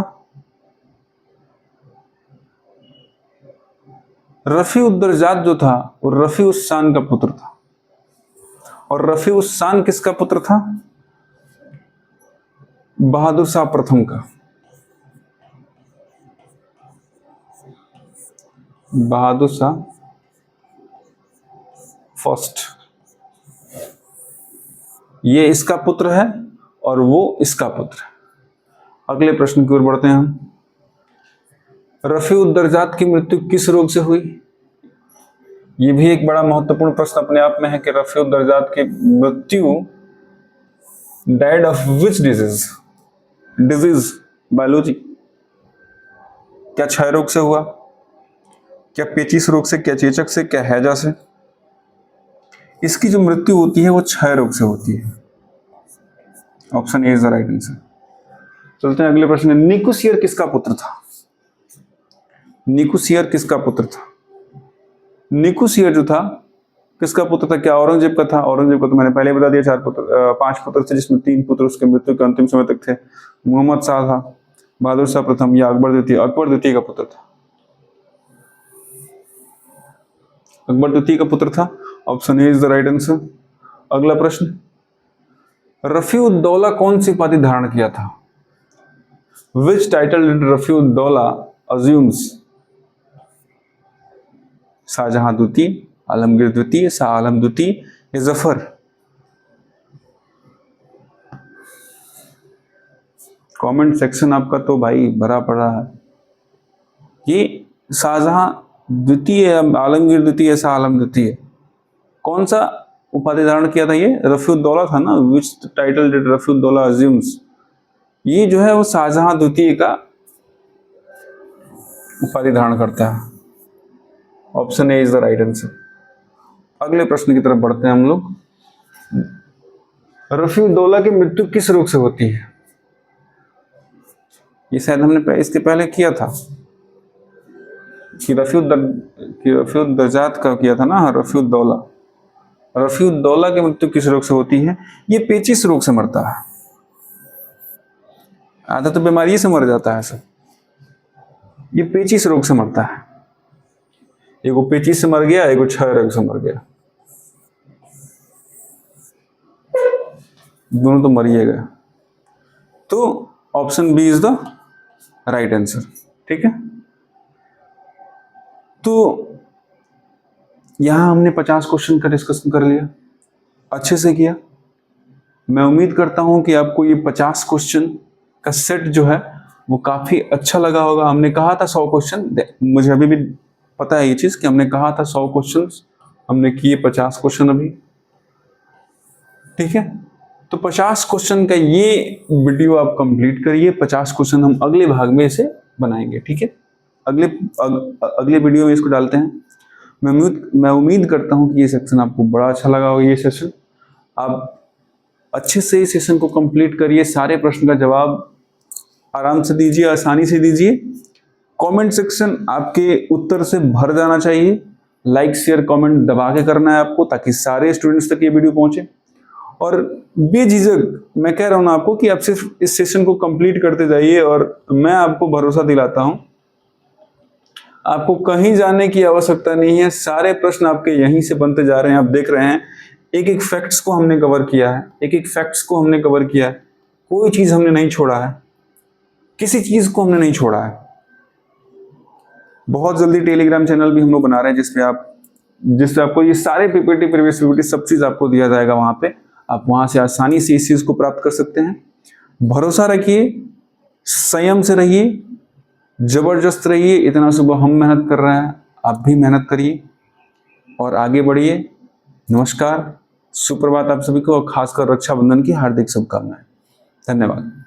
रफी उद दरजात जो था वो रफी उस शान का पुत्र था। और रफी उस शान किसका पुत्र था? बहादुर शाह प्रथम का। बहादुर शाह फर्स्ट, ये इसका पुत्र है और वो इसका पुत्र है। अगले प्रश्न की ओर बढ़ते हैं हम। रफी उद दरजात की मृत्यु किस रोग से हुई? ये भी एक बड़ा महत्वपूर्ण प्रश्न अपने आप में है कि रफी उद दरजात की मृत्यु died of which disease biology. क्या क्षय रोग से हुआ? क्या पेचिश रोग से? क्या चेचक से? क्या हैजा से? इसकी जो मृत्यु होती है वो क्षय रोग से होती है। Option A is the right answer. चलते हैं अगले प्रश्न। निकुसियर किसका पुत्र था? निकुसियर किसका पुत्र था? निकुसियर जो था किसका पुत्र था? क्या औरंगजेब का था? औरंगजेब का तो मैंने पहले बता दिया, 5 पुत्र थे, जिसमें 3 पुत्र उसके मृत्यु के अंतिम समय तक थे। मोहम्मद शाह था, बहादुर शाह प्रथम या अकबर द्वितीय। अकबर द्वितीय का पुत्र था। अकबर द्वितीय का पुत्र था। Option A is the right answer. अगला प्रश्न, रफी उद दौला कौन सी उपाधि धारण किया था? विच title did Rafi ud Daula assumes? Shahjahan द्वितीय, आलमगीर द्वितीय, शाह आलम द्वितीय या जफर? कमेंट सेक्शन आपका तो भाई भरा पड़ा है। ये शाहजहां द्वितीय, आलमगीर द्वितीय, शाह आलम द्वितीय, कौन सा उपाधि धारण किया था? ये रफीउद्दौला था ना, विच टाइटल डिड रफीउद्दौला अज्यूम्स। ये जो है वो शाहजहां द्वितीय का उपाधि धारण करता है। Option A is the right answer. अगले प्रश्न की तरफ बढ़ते हैं हम लोग। रफीउद्दौला की मृत्यु किस रोग से होती है? ये शायद हमने इसके पहले किया था कि रफीउद्दर्जात का किया था ना, रफीउद्दौला की मृत्यु किस रोग से होती है? ये पेचिश रोग से मरता है। आधा तो बीमारी से मर जाता है सब। ये पेचिश रोग से मरता है। एगो पेचिश से मर गया, एगो क्षय रोग से मर गया, दोनों तो मरिए गए। तो option B is the right answer. ठीक है, तो यहां हमने 50 क्वेश्चन का डिस्कशन कर लिया, अच्छे से किया। मैं उम्मीद करता हूं कि आपको ये 50 क्वेश्चन का सेट जो है वो काफी अच्छा लगा होगा। हमने कहा था 100 क्वेश्चन, मुझे अभी भी पता है ये चीज कि हमने कहा था 100 क्वेश्चन, हमने किए 50 क्वेश्चन अभी। ठीक है, तो 50 क्वेश्चन का ये वीडियो आप कंप्लीट करिए। 50 क्वेश्चन हम अगले भाग में इसे बनाएंगे। ठीक है, अगले वीडियो में इसको डालते हैं। मैं उम्मीद करता हूं कि ये सेक्शन आपको बड़ा अच्छा लगा होगा। ये सेशन आप अच्छे से इस सेशन को कंप्लीट करिए। सारे प्रश्न का जवाब आराम से दीजिए, आसानी से दीजिए। कमेंट सेक्शन आपके उत्तर से भर जाना चाहिए। लाइक शेयर कमेंट दबा के करना है आपको, ताकि सारे स्टूडेंट्स तक ये वीडियो पहुंचे। और बेझिझक मैं कह रहा हूं ना आपको कि आप सिर्फ इस सेशन को कंप्लीट करते जाइए, और मैं आपको भरोसा दिलाता हूं आपको कहीं जाने की आवश्यकता नहीं है। सारे प्रश्न आपके यहीं से बनते जा रहे हैं। आप देख रहे हैं एक एक फैक्ट्स को हमने कवर किया है, एक एक फैक्ट्स को हमने कवर किया है। कोई चीज हमने नहीं छोड़ा है, किसी चीज को हमने नहीं छोड़ा है। बहुत जल्दी टेलीग्राम चैनल भी हम लोग बना रहे हैं, जिससे आपको ये सारे पीपीटी, प्रीवियस पीपीटी सब चीज आपको दिया जाएगा। वहां पे आप वहां से आसानी से इस चीज को प्राप्त कर सकते हैं। भरोसा रखिए, संयम से रहिए, जबरदस्त रहिए। इतना सुबह हम मेहनत कर रहे हैं, आप भी मेहनत करिए और आगे बढ़िए। नमस्कार, सुप्रभात आप सभी को, और खासकर रक्षाबंधन की हार्दिक शुभकामनाएं। धन्यवाद।